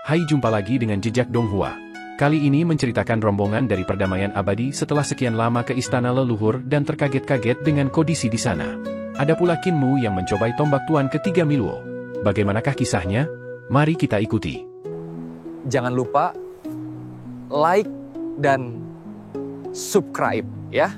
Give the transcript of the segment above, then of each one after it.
Hai, jumpa lagi dengan Jejak Donghua. Kali ini menceritakan rombongan dari perdamaian abadi setelah sekian lama ke istana leluhur dan terkaget-kaget dengan kondisi di sana. Ada pula Qin Mu yang mencobai tombak tuan ketiga Miluo. Bagaimanakah kisahnya? Mari kita ikuti. Jangan lupa like dan subscribe ya.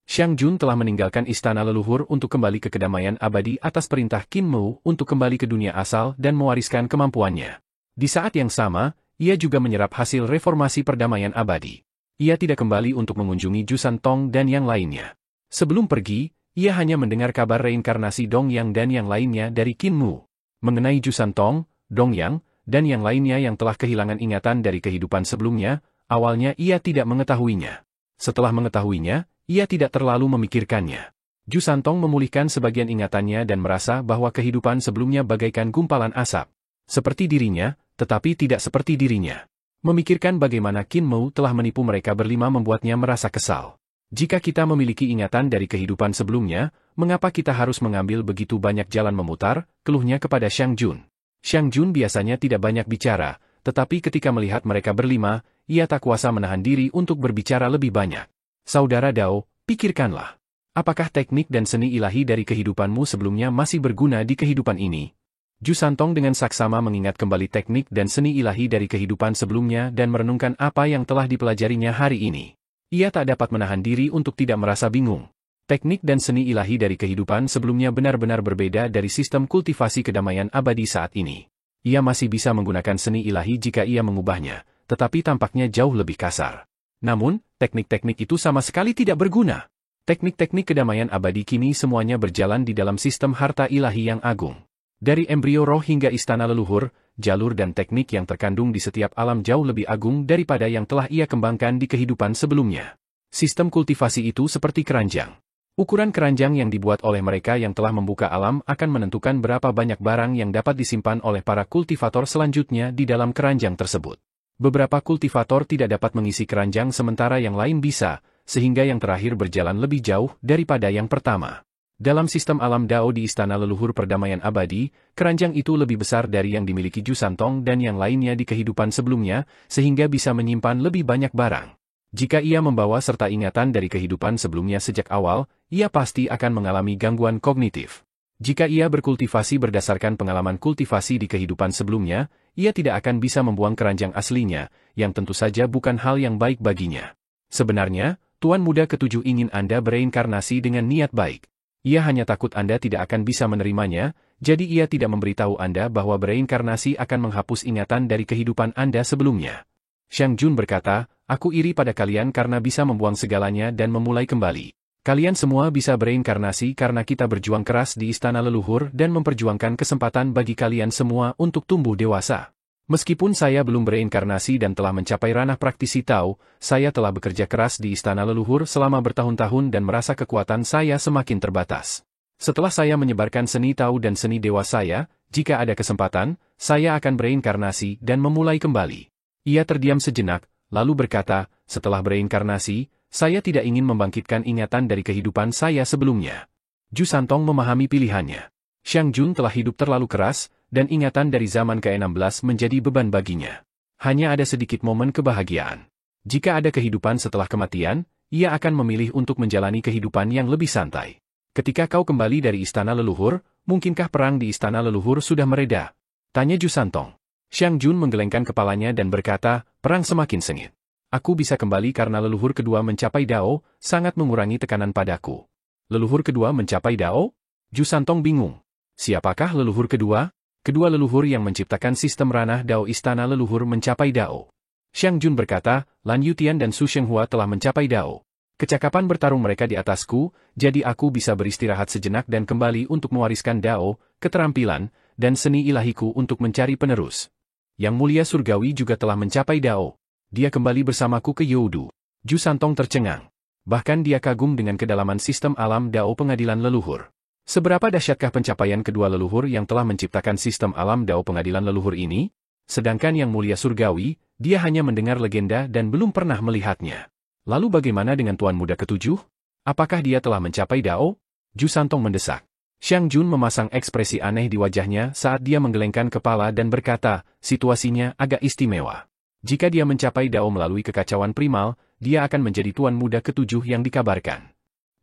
Xiang Jun telah meninggalkan istana leluhur untuk kembali ke kedamaian abadi atas perintah Qin Mu untuk kembali ke dunia asal dan mewariskan kemampuannya. Di saat yang sama, ia juga menyerap hasil reformasi perdamaian abadi. Ia tidak kembali untuk mengunjungi Jusan Tong dan yang lainnya. Sebelum pergi, ia hanya mendengar kabar reinkarnasi Dong Yang dan yang lainnya dari Qin Mu. Mengenai Jusan Tong, Dong Yang, dan yang lainnya yang telah kehilangan ingatan dari kehidupan sebelumnya, awalnya ia tidak mengetahuinya. Setelah mengetahuinya, ia tidak terlalu memikirkannya. Jusan Tong memulihkan sebagian ingatannya dan merasa bahwa kehidupan sebelumnya bagaikan gumpalan asap. Seperti dirinya, tetapi tidak seperti dirinya. Memikirkan bagaimana Qin Mu telah menipu mereka berlima membuatnya merasa kesal. Jika kita memiliki ingatan dari kehidupan sebelumnya, mengapa kita harus mengambil begitu banyak jalan memutar, keluhnya kepada Xiang Jun. Xiang Jun biasanya tidak banyak bicara, tetapi ketika melihat mereka berlima, ia tak kuasa menahan diri untuk berbicara lebih banyak. Saudara Dao, pikirkanlah. Apakah teknik dan seni ilahi dari kehidupanmu sebelumnya masih berguna di kehidupan ini? Jusan Tong dengan saksama mengingat kembali teknik dan seni ilahi dari kehidupan sebelumnya dan merenungkan apa yang telah dipelajarinya hari ini. Ia tak dapat menahan diri untuk tidak merasa bingung. Teknik dan seni ilahi dari kehidupan sebelumnya benar-benar berbeda dari sistem kultivasi kedamaian abadi saat ini. Ia masih bisa menggunakan seni ilahi jika ia mengubahnya, tetapi tampaknya jauh lebih kasar. Namun, teknik-teknik itu sama sekali tidak berguna. Teknik-teknik kedamaian abadi kini semuanya berjalan di dalam sistem harta ilahi yang agung. Dari embrio roh hingga istana leluhur, jalur dan teknik yang terkandung di setiap alam jauh lebih agung daripada yang telah ia kembangkan di kehidupan sebelumnya. Sistem kultivasi itu seperti keranjang. Ukuran keranjang yang dibuat oleh mereka yang telah membuka alam akan menentukan berapa banyak barang yang dapat disimpan oleh para kultivator selanjutnya di dalam keranjang tersebut. Beberapa kultivator tidak dapat mengisi keranjang sementara yang lain bisa, sehingga yang terakhir berjalan lebih jauh daripada yang pertama. Dalam sistem alam Dao di istana leluhur perdamaian abadi, keranjang itu lebih besar dari yang dimiliki Jusan Tong dan yang lainnya di kehidupan sebelumnya, sehingga bisa menyimpan lebih banyak barang. Jika ia membawa serta ingatan dari kehidupan sebelumnya sejak awal, ia pasti akan mengalami gangguan kognitif. Jika ia berkultivasi berdasarkan pengalaman kultivasi di kehidupan sebelumnya, ia tidak akan bisa membuang keranjang aslinya, yang tentu saja bukan hal yang baik baginya. Sebenarnya, Tuan Muda Ketujuh ingin Anda bereinkarnasi dengan niat baik. Ia hanya takut Anda tidak akan bisa menerimanya, jadi ia tidak memberitahu Anda bahwa bereinkarnasi akan menghapus ingatan dari kehidupan Anda sebelumnya. Xiang Jun berkata, aku iri pada kalian karena bisa membuang segalanya dan memulai kembali. Kalian semua bisa bereinkarnasi karena kita berjuang keras di istana leluhur dan memperjuangkan kesempatan bagi kalian semua untuk tumbuh dewasa. Meskipun saya belum bereinkarnasi dan telah mencapai ranah praktisi Tao, saya telah bekerja keras di istana leluhur selama bertahun-tahun dan merasa kekuatan saya semakin terbatas. Setelah saya menyebarkan seni Tao dan seni dewa saya, jika ada kesempatan, saya akan bereinkarnasi dan memulai kembali. Ia terdiam sejenak, lalu berkata, setelah bereinkarnasi, saya tidak ingin membangkitkan ingatan dari kehidupan saya sebelumnya. Jusan Tong memahami pilihannya. Xiang Jun telah hidup terlalu keras, dan ingatan dari zaman ke-16 menjadi beban baginya. Hanya ada sedikit momen kebahagiaan. Jika ada kehidupan setelah kematian, ia akan memilih untuk menjalani kehidupan yang lebih santai. Ketika kau kembali dari istana leluhur, mungkinkah perang di istana leluhur sudah mereda? Tanya Jusan Tong. Xiang Jun menggelengkan kepalanya dan berkata, perang semakin sengit. Aku bisa kembali karena leluhur kedua mencapai Dao, sangat mengurangi tekanan padaku. Leluhur kedua mencapai Dao? Jusan Tong bingung. Siapakah leluhur kedua? Kedua leluhur yang menciptakan sistem ranah Dao istana leluhur mencapai Dao. Xiang Jun berkata, Lan Yutian dan Su Shenghua telah mencapai Dao. Kecakapan bertarung mereka di atasku, jadi aku bisa beristirahat sejenak dan kembali untuk mewariskan Dao, keterampilan, dan seni ilahiku untuk mencari penerus. Yang mulia surgawi juga telah mencapai Dao. Dia kembali bersamaku ke Youdu. Jusan Tong tercengang. Bahkan dia kagum dengan kedalaman sistem alam Dao pengadilan leluhur. Seberapa dahsyatkah pencapaian kedua leluhur yang telah menciptakan sistem alam Dao pengadilan leluhur ini? Sedangkan yang mulia surgawi, dia hanya mendengar legenda dan belum pernah melihatnya. Lalu bagaimana dengan Tuan Muda Ketujuh? Apakah dia telah mencapai Dao? Jusan Tong mendesak. Xiang Jun memasang ekspresi aneh di wajahnya saat dia menggelengkan kepala dan berkata, situasinya agak istimewa. Jika dia mencapai Dao melalui kekacauan primal, dia akan menjadi tuan muda ketujuh yang dikabarkan.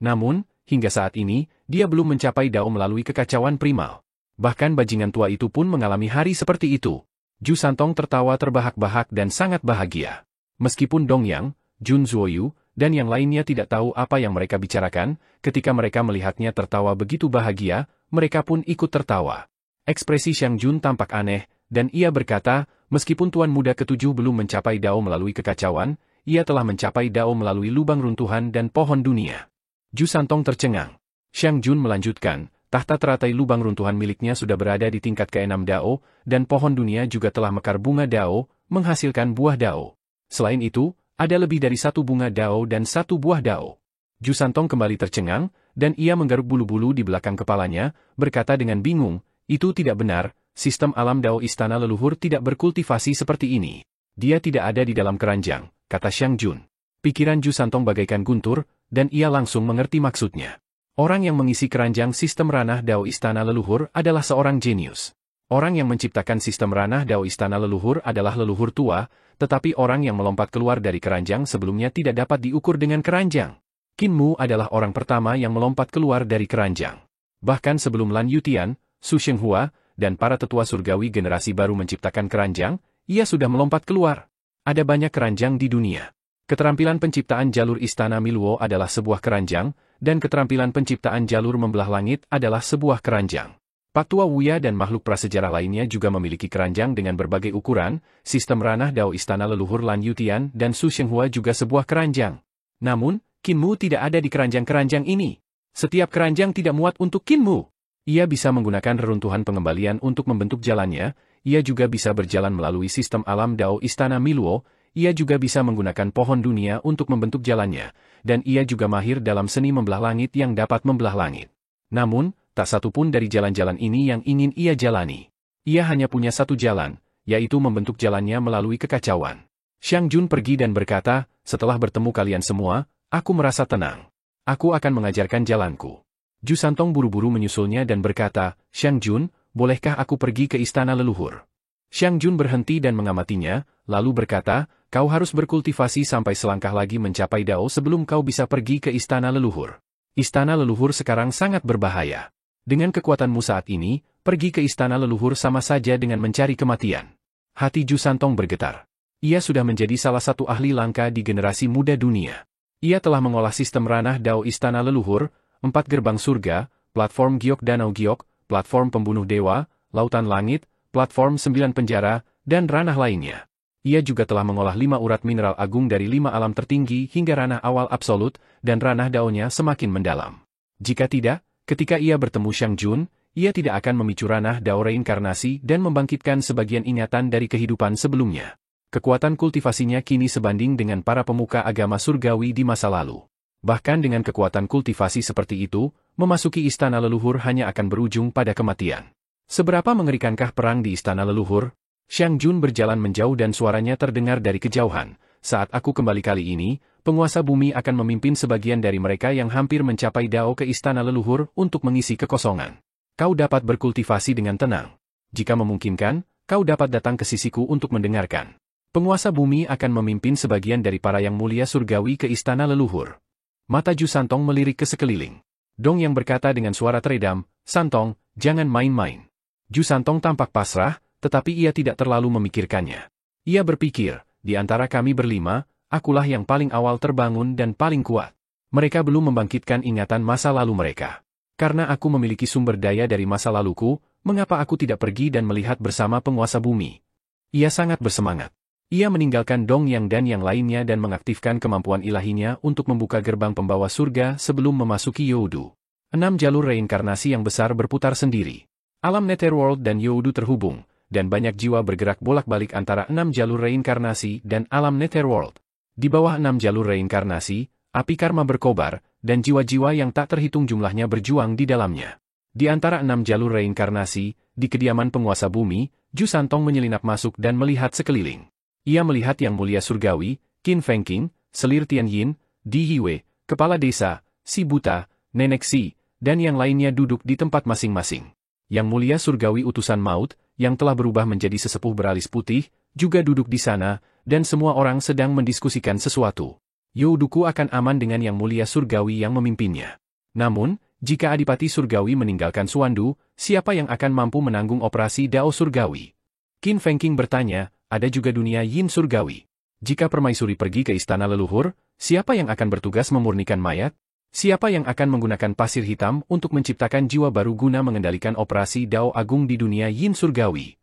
Namun, hingga saat ini, dia belum mencapai Dao melalui kekacauan primal. Bahkan bajingan tua itu pun mengalami hari seperti itu. Ju Santong tertawa terbahak-bahak dan sangat bahagia. Meskipun Dong Yang, Jun Zuoyu, dan yang lainnya tidak tahu apa yang mereka bicarakan, ketika mereka melihatnya tertawa begitu bahagia, mereka pun ikut tertawa. Ekspresi Xiang Jun tampak aneh, dan ia berkata, meskipun tuan muda ketujuh belum mencapai Dao melalui kekacauan, ia telah mencapai Dao melalui lubang runtuhan dan pohon dunia. Ju Santong tercengang. Xiang Jun melanjutkan, tahta teratai lubang runtuhan miliknya sudah berada di tingkat ke-6 Dao, dan pohon dunia juga telah mekar bunga Dao, menghasilkan buah Dao. Selain itu, ada lebih dari satu bunga Dao dan satu buah Dao. Ju Santong kembali tercengang, dan ia menggaruk bulu-bulu di belakang kepalanya, berkata dengan bingung, itu tidak benar, sistem alam Dao istana leluhur tidak berkultivasi seperti ini. Dia tidak ada di dalam keranjang, kata Xiang Jun. Pikiran Ju Santong bagaikan guntur, dan ia langsung mengerti maksudnya. Orang yang mengisi keranjang sistem ranah Dao istana leluhur adalah seorang jenius. Orang yang menciptakan sistem ranah Dao istana leluhur adalah leluhur tua, tetapi orang yang melompat keluar dari keranjang sebelumnya tidak dapat diukur dengan keranjang. Qin Mu adalah orang pertama yang melompat keluar dari keranjang. Bahkan sebelum Lan Yutian, Su Shenghua, dan para tetua surgawi generasi baru menciptakan keranjang, ia sudah melompat keluar. Ada banyak keranjang di dunia. Keterampilan penciptaan jalur istana Miluo adalah sebuah keranjang, dan keterampilan penciptaan jalur membelah langit adalah sebuah keranjang. Pak Tua Wuya dan makhluk prasejarah lainnya juga memiliki keranjang dengan berbagai ukuran, sistem ranah Dao istana leluhur Lan Yutian dan Su Shenghua juga sebuah keranjang. Namun, Qin Mu tidak ada di keranjang-keranjang ini. Setiap keranjang tidak muat untuk Qin Mu. Ia bisa menggunakan reruntuhan pengembalian untuk membentuk jalannya, ia juga bisa berjalan melalui sistem alam Dao istana Miluo, ia juga bisa menggunakan pohon dunia untuk membentuk jalannya, dan ia juga mahir dalam seni membelah langit yang dapat membelah langit. Namun, tak satu pun dari jalan-jalan ini yang ingin ia jalani. Ia hanya punya satu jalan, yaitu membentuk jalannya melalui kekacauan. Xiang Jun pergi dan berkata, setelah bertemu kalian semua, aku merasa tenang. Aku akan mengajarkan jalanku. Ju Santong buru-buru menyusulnya dan berkata, Xiang Jun, bolehkah aku pergi ke istana leluhur? Xiang Jun berhenti dan mengamatinya, lalu berkata, kau harus berkultivasi sampai selangkah lagi mencapai Dao sebelum kau bisa pergi ke istana leluhur. Istana leluhur sekarang sangat berbahaya. Dengan kekuatanmu saat ini, pergi ke istana leluhur sama saja dengan mencari kematian. Hati Ju Santong bergetar. Ia sudah menjadi salah satu ahli langka di generasi muda dunia. Ia telah mengolah sistem ranah Dao istana leluhur, 4 gerbang surga, platform giok danau giok, platform pembunuh dewa, lautan langit, platform 9 penjara, dan ranah lainnya. Ia juga telah mengolah 5 urat mineral agung dari 5 alam tertinggi hingga ranah awal absolut, dan ranah Dao-nya semakin mendalam. Jika tidak, ketika ia bertemu Xiang Jun, ia tidak akan memicu ranah Dao reinkarnasi dan membangkitkan sebagian ingatan dari kehidupan sebelumnya. Kekuatan kultivasinya kini sebanding dengan para pemuka agama surgawi di masa lalu. Bahkan dengan kekuatan kultivasi seperti itu, memasuki istana leluhur hanya akan berujung pada kematian. Seberapa mengerikankah perang di istana leluhur? Xiang Jun berjalan menjauh dan suaranya terdengar dari kejauhan. Saat aku kembali kali ini, penguasa bumi akan memimpin sebagian dari mereka yang hampir mencapai Dao ke istana leluhur untuk mengisi kekosongan. Kau dapat berkultivasi dengan tenang. Jika memungkinkan, kau dapat datang ke sisiku untuk mendengarkan. Penguasa bumi akan memimpin sebagian dari para yang mulia surgawi ke istana leluhur. Mata Ju Santong melirik ke sekeliling. Dong yang berkata dengan suara teredam, Santong, jangan main-main. Ju Santong tampak pasrah, tetapi ia tidak terlalu memikirkannya. Ia berpikir, di antara kami berlima, akulah yang paling awal terbangun dan paling kuat. Mereka belum membangkitkan ingatan masa lalu mereka. Karena aku memiliki sumber daya dari masa laluku, mengapa aku tidak pergi dan melihat bersama penguasa bumi? Ia sangat bersemangat. Ia meninggalkan Dong Yang dan yang lainnya dan mengaktifkan kemampuan ilahinya untuk membuka gerbang pembawa surga sebelum memasuki Youdu. 6 jalur reinkarnasi yang besar berputar sendiri. Alam Netherworld dan Youdu terhubung, dan banyak jiwa bergerak bolak-balik antara 6 jalur reinkarnasi dan alam Netherworld. Di bawah 6 jalur reinkarnasi, api karma berkobar, dan jiwa-jiwa yang tak terhitung jumlahnya berjuang di dalamnya. Di antara 6 jalur reinkarnasi, di kediaman penguasa bumi, Ju Santong menyelinap masuk dan melihat sekeliling. Ia melihat Yang Mulia Surgawi, Qin Fengqing, Selir Tianyin, Di Hiwei, Kepala Desa, Si Buta, Nenek Si, dan yang lainnya duduk di tempat masing-masing. Yang mulia surgawi utusan maut, yang telah berubah menjadi sesepuh beralis putih, juga duduk di sana, dan semua orang sedang mendiskusikan sesuatu. Youduku akan aman dengan yang mulia surgawi yang memimpinnya. Namun, jika Adipati Surgawi meninggalkan Suandu, siapa yang akan mampu menanggung operasi Dao Surgawi? Qin Fengqing bertanya, ada juga dunia Yin Surgawi. Jika permaisuri pergi ke istana leluhur, siapa yang akan bertugas memurnikan mayat? Siapa yang akan menggunakan pasir hitam untuk menciptakan jiwa baru guna mengendalikan operasi Dao Agung di dunia Yin Surgawi?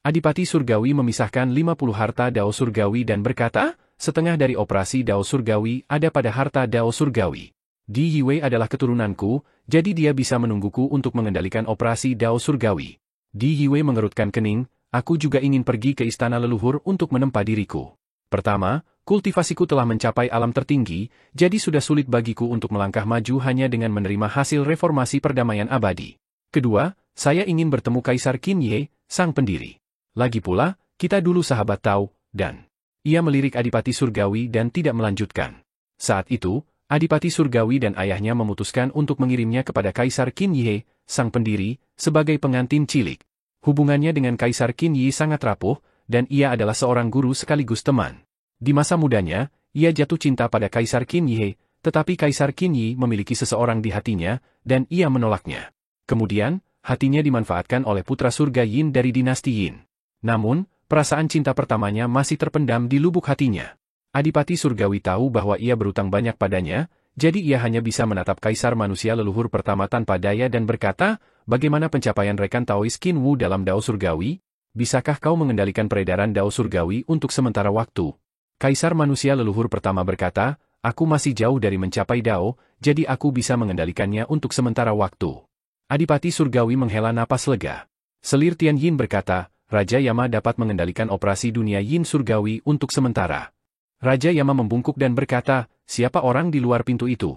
Adipati Surgawi memisahkan 50 harta Dao Surgawi dan berkata, setengah dari operasi Dao Surgawi ada pada harta Dao Surgawi. Di Yiwei adalah keturunanku, jadi dia bisa menungguku untuk mengendalikan operasi Dao Surgawi. Di Yiwei mengerutkan kening, aku juga ingin pergi ke istana leluhur untuk menempa diriku. Pertama, kultivasiku telah mencapai alam tertinggi, jadi sudah sulit bagiku untuk melangkah maju hanya dengan menerima hasil reformasi perdamaian abadi. Kedua, saya ingin bertemu Kaisar Qin Ye, sang pendiri. Lagi pula, kita dulu sahabat Tao, dan ia melirik Adipati Surgawi dan tidak melanjutkan. Saat itu, Adipati Surgawi dan ayahnya memutuskan untuk mengirimnya kepada Kaisar Qin Ye, sang pendiri, sebagai pengantin cilik. Hubungannya dengan Kaisar Qin Ye sangat rapuh, dan ia adalah seorang guru sekaligus teman. Di masa mudanya, ia jatuh cinta pada Kaisar Qin Ye, tetapi Kaisar Qin Ye memiliki seseorang di hatinya, dan ia menolaknya. Kemudian, hatinya dimanfaatkan oleh putra surga Yin dari dinasti Yin. Namun, perasaan cinta pertamanya masih terpendam di lubuk hatinya. Adipati Surgawi tahu bahwa ia berutang banyak padanya, jadi ia hanya bisa menatap Kaisar manusia leluhur pertama tanpa daya dan berkata, bagaimana pencapaian rekan Taois Qin Wu dalam Dao Surgawi? Bisakah kau mengendalikan peredaran Dao Surgawi untuk sementara waktu? Kaisar manusia leluhur pertama berkata, aku masih jauh dari mencapai Dao, jadi aku bisa mengendalikannya untuk sementara waktu. Adipati Surgawi menghela napas lega. Selir Tian Yin berkata, Raja Yama dapat mengendalikan operasi dunia Yin Surgawi untuk sementara. Raja Yama membungkuk dan berkata, siapa orang di luar pintu itu?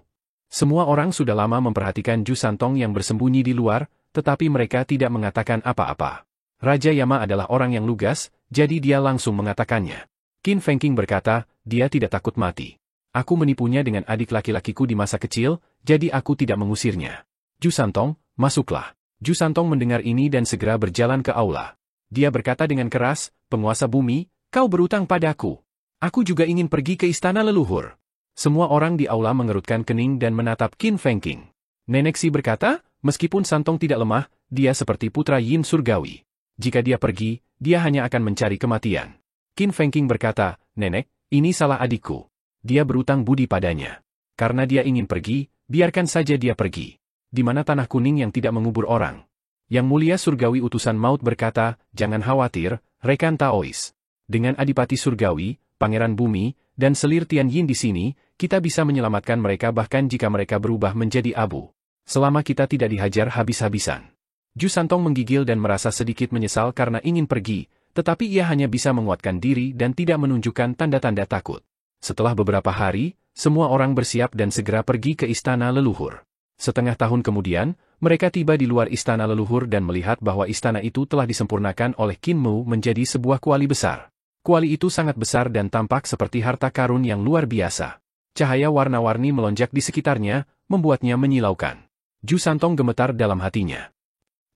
Semua orang sudah lama memperhatikan Ju Santong yang bersembunyi di luar, tetapi mereka tidak mengatakan apa-apa. Raja Yama adalah orang yang lugas, jadi dia langsung mengatakannya. Qin Fengqing berkata, dia tidak takut mati. Aku menipunya dengan adik laki-lakiku di masa kecil, jadi aku tidak mengusirnya. Ju Santong, masuklah. Ju Santong mendengar ini dan segera berjalan ke aula. Dia berkata dengan keras, penguasa bumi, kau berutang padaku. Aku juga ingin pergi ke istana leluhur. Semua orang di aula mengerutkan kening dan menatap Qin Fengqing. Nenek Si berkata, meskipun Santong tidak lemah, dia seperti putra Yin Surgawi. Jika dia pergi, dia hanya akan mencari kematian. Qin Fengqing berkata, nenek, ini salah adikku. Dia berutang budi padanya. Karena dia ingin pergi, biarkan saja dia pergi. Di mana tanah kuning yang tidak mengubur orang? Yang mulia surgawi utusan maut berkata, jangan khawatir, rekan Taois. Dengan Adipati Surgawi, Pangeran Bumi, dan Selir Tian Yin di sini, kita bisa menyelamatkan mereka bahkan jika mereka berubah menjadi abu. Selama kita tidak dihajar habis-habisan. Ju Santong menggigil dan merasa sedikit menyesal karena ingin pergi, tetapi ia hanya bisa menguatkan diri dan tidak menunjukkan tanda-tanda takut. Setelah beberapa hari, semua orang bersiap dan segera pergi ke istana leluhur. Setengah tahun kemudian, mereka tiba di luar istana leluhur dan melihat bahwa istana itu telah disempurnakan oleh Qin Mu menjadi sebuah kuali besar. Kuali itu sangat besar dan tampak seperti harta karun yang luar biasa. Cahaya warna-warni melonjak di sekitarnya, membuatnya menyilaukan. Ju Santong gemetar dalam hatinya.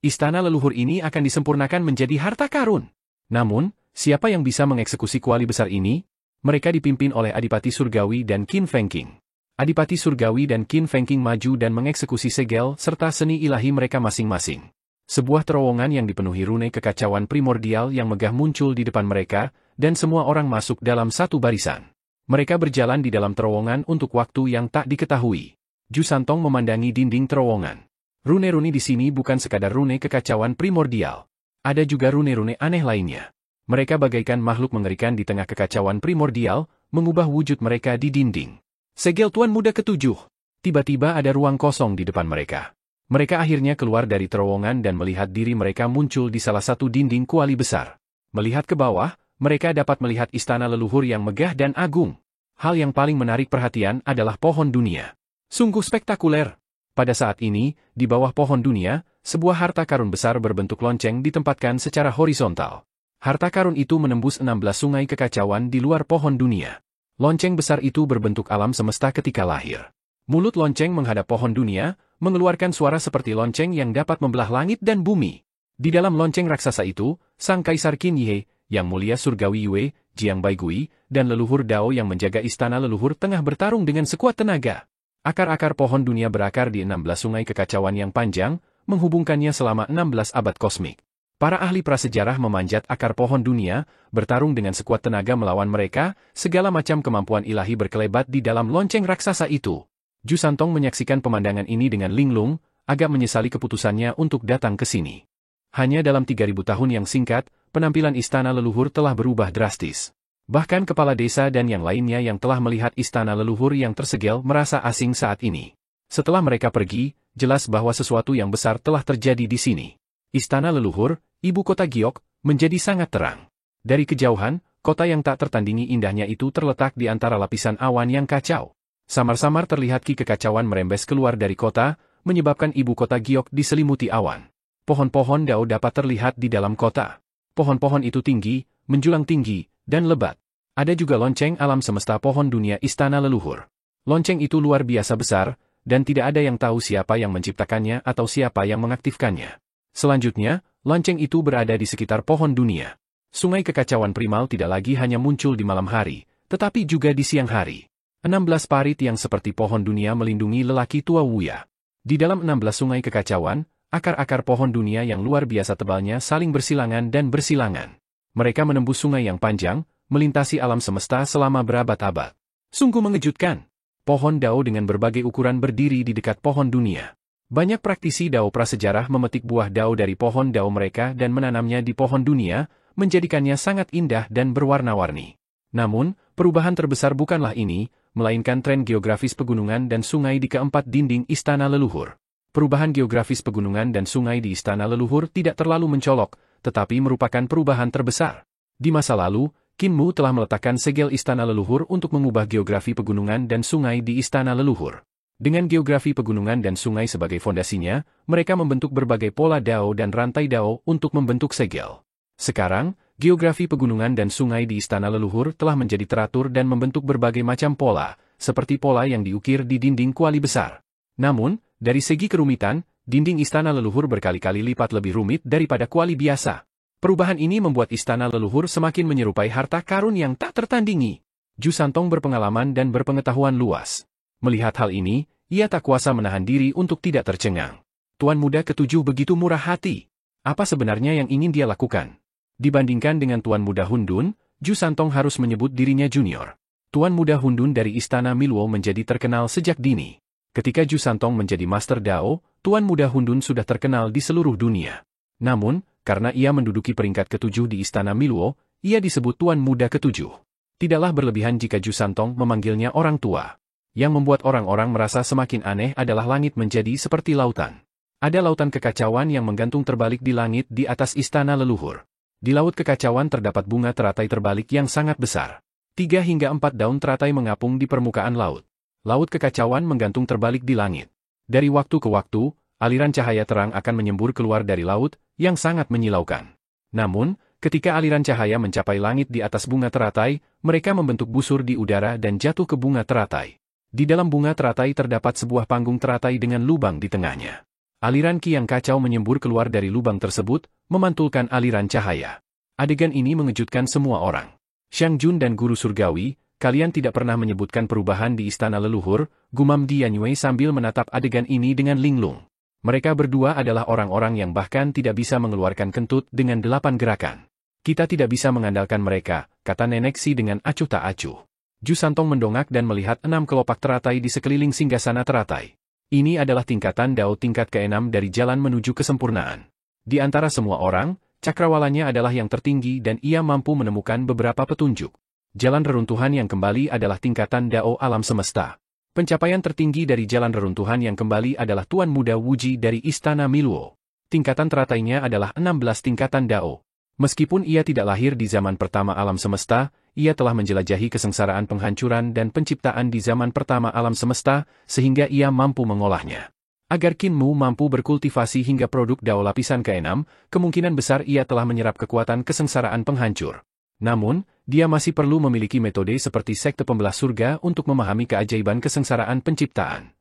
Istana leluhur ini akan disempurnakan menjadi harta karun. Namun, siapa yang bisa mengeksekusi kuali besar ini? Mereka dipimpin oleh Adipati Surgawi dan Qin Fengqing. Adipati Surgawi dan Qin Fengqing maju dan mengeksekusi segel serta seni ilahi mereka masing-masing. Sebuah terowongan yang dipenuhi rune kekacauan primordial yang megah muncul di depan mereka, dan semua orang masuk dalam satu barisan. Mereka berjalan di dalam terowongan untuk waktu yang tak diketahui. Ju Santong memandangi dinding terowongan. Rune-rune di sini bukan sekadar rune kekacauan primordial. Ada juga rune-rune aneh lainnya. Mereka bagaikan makhluk mengerikan di tengah kekacauan primordial, mengubah wujud mereka di dinding. Segel Tuan Muda ke-7. Tiba-tiba ada ruang kosong di depan mereka. Mereka akhirnya keluar dari terowongan dan melihat diri mereka muncul di salah satu dinding kuali besar. Melihat ke bawah, mereka dapat melihat istana leluhur yang megah dan agung. Hal yang paling menarik perhatian adalah pohon dunia. Sungguh spektakuler. Pada saat ini, di bawah pohon dunia, sebuah harta karun besar berbentuk lonceng ditempatkan secara horizontal. Harta karun itu menembus 16 sungai kekacauan di luar pohon dunia. Lonceng besar itu berbentuk alam semesta ketika lahir. Mulut lonceng menghadap pohon dunia, mengeluarkan suara seperti lonceng yang dapat membelah langit dan bumi. Di dalam lonceng raksasa itu, Sang Kaisar Qin Yi, Yang Mulia Surgawi Yue, Jiang Baigui, dan leluhur Dao yang menjaga istana leluhur tengah bertarung dengan sekuat tenaga. Akar-akar pohon dunia berakar di 16 sungai kekacauan yang panjang, menghubungkannya selama 16 abad kosmik. Para ahli prasejarah memanjat akar pohon dunia, bertarung dengan sekuat tenaga melawan mereka, segala macam kemampuan ilahi berkelebat di dalam lonceng raksasa itu. Ju Santong menyaksikan pemandangan ini dengan linglung, agak menyesali keputusannya untuk datang ke sini. Hanya dalam 3000 tahun yang singkat, penampilan istana leluhur telah berubah drastis. Bahkan kepala desa dan yang lainnya yang telah melihat istana leluhur yang tersegel merasa asing saat ini. Setelah mereka pergi, jelas bahwa sesuatu yang besar telah terjadi di sini. Istana leluhur, ibu kota Giok, menjadi sangat terang. Dari kejauhan, kota yang tak tertandingi indahnya itu terletak di antara lapisan awan yang kacau. Samar-samar terlihat kekacauan merembes keluar dari kota, menyebabkan ibu kota Giok diselimuti awan. Pohon-pohon Dao dapat terlihat di dalam kota. Pohon-pohon itu tinggi, menjulang tinggi, dan lebat. Ada juga lonceng alam semesta pohon dunia istana leluhur. Lonceng itu luar biasa besar, dan tidak ada yang tahu siapa yang menciptakannya atau siapa yang mengaktifkannya. Selanjutnya, lonceng itu berada di sekitar pohon dunia. Sungai kekacauan primal tidak lagi hanya muncul di malam hari, tetapi juga di siang hari. 16 parit yang seperti pohon dunia melindungi lelaki tua Wuya. Di dalam 16 sungai kekacauan, akar-akar pohon dunia yang luar biasa tebalnya saling bersilangan dan bersilangan. Mereka menembus sungai yang panjang, melintasi alam semesta selama berabad-abad. Sungguh mengejutkan. Pohon Dao dengan berbagai ukuran berdiri di dekat pohon dunia. Banyak praktisi Dao prasejarah memetik buah Dao dari pohon Dao mereka dan menanamnya di pohon dunia, menjadikannya sangat indah dan berwarna-warni. Namun, perubahan terbesar bukanlah ini, melainkan tren geografis pegunungan dan sungai di keempat dinding istana leluhur. Perubahan geografis pegunungan dan sungai di istana leluhur tidak terlalu mencolok, tetapi merupakan perubahan terbesar. Di masa lalu, Qin Mu telah meletakkan segel istana leluhur untuk mengubah geografi pegunungan dan sungai di istana leluhur. Dengan geografi pegunungan dan sungai sebagai fondasinya, mereka membentuk berbagai pola Dao dan rantai Dao untuk membentuk segel. Sekarang, geografi pegunungan dan sungai di istana leluhur telah menjadi teratur dan membentuk berbagai macam pola, seperti pola yang diukir di dinding kuali besar. Namun, dari segi kerumitan, dinding istana leluhur berkali-kali lipat lebih rumit daripada kuali biasa. Perubahan ini membuat istana leluhur semakin menyerupai harta karun yang tak tertandingi. Ju Santong berpengalaman dan berpengetahuan luas. Melihat hal ini, ia tak kuasa menahan diri untuk tidak tercengang. Tuan muda ketujuh begitu murah hati. Apa sebenarnya yang ingin dia lakukan? Dibandingkan dengan Tuan Muda Hundun, Ju Santong harus menyebut dirinya junior. Tuan Muda Hundun dari Istana Milwo menjadi terkenal sejak dini. Ketika Ju Santong menjadi Master Dao, Tuan Muda Hundun sudah terkenal di seluruh dunia. Namun, karena ia menduduki peringkat ketujuh di Istana Milwo, ia disebut Tuan Muda ketujuh. Tidaklah berlebihan jika Ju Santong memanggilnya orang tua. Yang membuat orang-orang merasa semakin aneh adalah langit menjadi seperti lautan. Ada lautan kekacauan yang menggantung terbalik di langit di atas istana leluhur. Di laut kekacauan terdapat bunga teratai terbalik yang sangat besar. 3 hingga 4 daun teratai mengapung di permukaan laut. Laut kekacauan menggantung terbalik di langit. Dari waktu ke waktu, aliran cahaya terang akan menyembur keluar dari laut, yang sangat menyilaukan. Namun, ketika aliran cahaya mencapai langit di atas bunga teratai, mereka membentuk busur di udara dan jatuh ke bunga teratai. Di dalam bunga teratai terdapat sebuah panggung teratai dengan lubang di tengahnya. Aliran ki yang kacau menyembur keluar dari lubang tersebut, memantulkan aliran cahaya. Adegan ini mengejutkan semua orang. Xiang Jun dan Guru Surgawi, kalian tidak pernah menyebutkan perubahan di istana leluhur, gumam Dian Yue sambil menatap adegan ini dengan linglung. Mereka berdua adalah orang-orang yang bahkan tidak bisa mengeluarkan kentut dengan 8 gerakan. Kita tidak bisa mengandalkan mereka, kata Nenek Si dengan acuh tak acuh. Ju Santong mendongak dan melihat 6 kelopak teratai di sekeliling singgasana teratai. Ini adalah tingkatan Dao tingkat ke-6 dari jalan menuju kesempurnaan. Di antara semua orang, cakrawalanya adalah yang tertinggi dan ia mampu menemukan beberapa petunjuk. Jalan reruntuhan yang kembali adalah tingkatan Dao alam semesta. Pencapaian tertinggi dari jalan reruntuhan yang kembali adalah Tuan Muda Wuji dari Istana Milwo. Tingkatan teratainya adalah 16 tingkatan Dao. Meskipun ia tidak lahir di zaman pertama alam semesta, ia telah menjelajahi kesengsaraan penghancuran dan penciptaan di zaman pertama alam semesta, sehingga ia mampu mengolahnya. Agar Qin Mu mampu berkultivasi hingga produk Dao lapisan ke-6, kemungkinan besar ia telah menyerap kekuatan kesengsaraan penghancur. Namun, dia masih perlu memiliki metode seperti sekte pembelah surga untuk memahami keajaiban kesengsaraan penciptaan.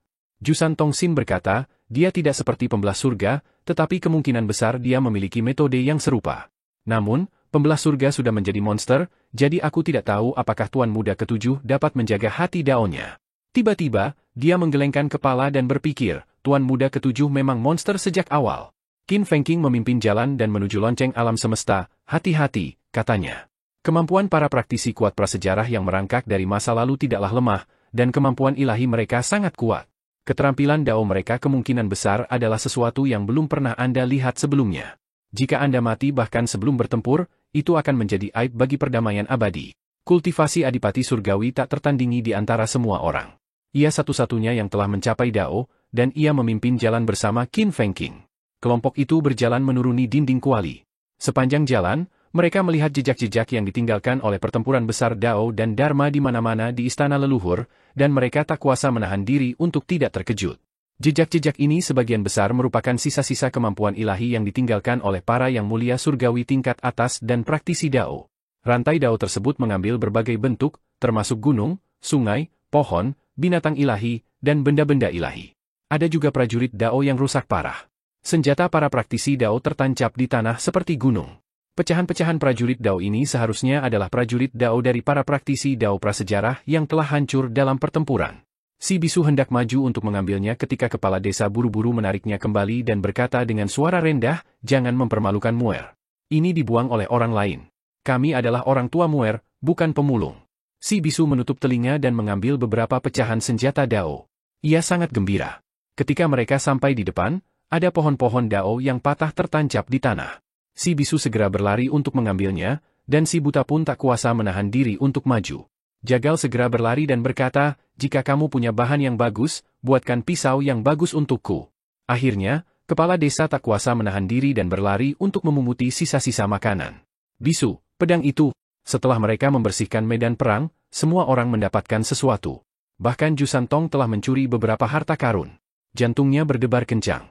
Jusan Tongxin berkata, dia tidak seperti pembelah surga, tetapi kemungkinan besar dia memiliki metode yang serupa. Namun, pembelah surga sudah menjadi monster, jadi aku tidak tahu apakah Tuan Muda Ketujuh dapat menjaga hati Dao-nya. Tiba-tiba, dia menggelengkan kepala dan berpikir, Tuan Muda Ketujuh memang monster sejak awal. Qin Fengqing memimpin jalan dan menuju lonceng alam semesta, hati-hati, katanya. Kemampuan para praktisi kuat prasejarah yang merangkak dari masa lalu tidaklah lemah, dan kemampuan ilahi mereka sangat kuat. Keterampilan Dao mereka kemungkinan besar adalah sesuatu yang belum pernah Anda lihat sebelumnya. Jika Anda mati bahkan sebelum bertempur, itu akan menjadi aib bagi perdamaian abadi. Kultivasi Adipati Surgawi tak tertandingi di antara semua orang. Ia satu-satunya yang telah mencapai Dao, dan ia memimpin jalan bersama Qin Fengqing. Kelompok itu berjalan menuruni dinding kuali. Sepanjang jalan, mereka melihat jejak-jejak yang ditinggalkan oleh pertempuran besar Dao dan Dharma di mana-mana di istana leluhur, dan mereka tak kuasa menahan diri untuk tidak terkejut. Jejak-jejak ini sebagian besar merupakan sisa-sisa kemampuan ilahi yang ditinggalkan oleh para yang mulia surgawi tingkat atas dan praktisi Dao. Rantai Dao tersebut mengambil berbagai bentuk, termasuk gunung, sungai, pohon, binatang ilahi, dan benda-benda ilahi. Ada juga prajurit Dao yang rusak parah. Senjata para praktisi Dao tertancap di tanah seperti gunung. Pecahan-pecahan prajurit Dao ini seharusnya adalah prajurit Dao dari para praktisi Dao prasejarah yang telah hancur dalam pertempuran. Si bisu hendak maju untuk mengambilnya ketika kepala desa buru-buru menariknya kembali dan berkata dengan suara rendah, jangan mempermalukan Muer. Ini dibuang oleh orang lain. Kami adalah orang tua Muer, bukan pemulung. Si bisu menutup telinga dan mengambil beberapa pecahan senjata Dao. Ia sangat gembira. Ketika mereka sampai di depan, ada pohon-pohon Dao yang patah tertancap di tanah. Si bisu segera berlari untuk mengambilnya, dan si buta pun tak kuasa menahan diri untuk maju. Jagal segera berlari dan berkata, jika kamu punya bahan yang bagus, buatkan pisau yang bagus untukku. Akhirnya, kepala desa tak kuasa menahan diri dan berlari untuk memunguti sisa-sisa makanan. Bisu, pedang itu. Setelah mereka membersihkan medan perang, semua orang mendapatkan sesuatu. Bahkan Jusan Tong telah mencuri beberapa harta karun. Jantungnya berdebar kencang.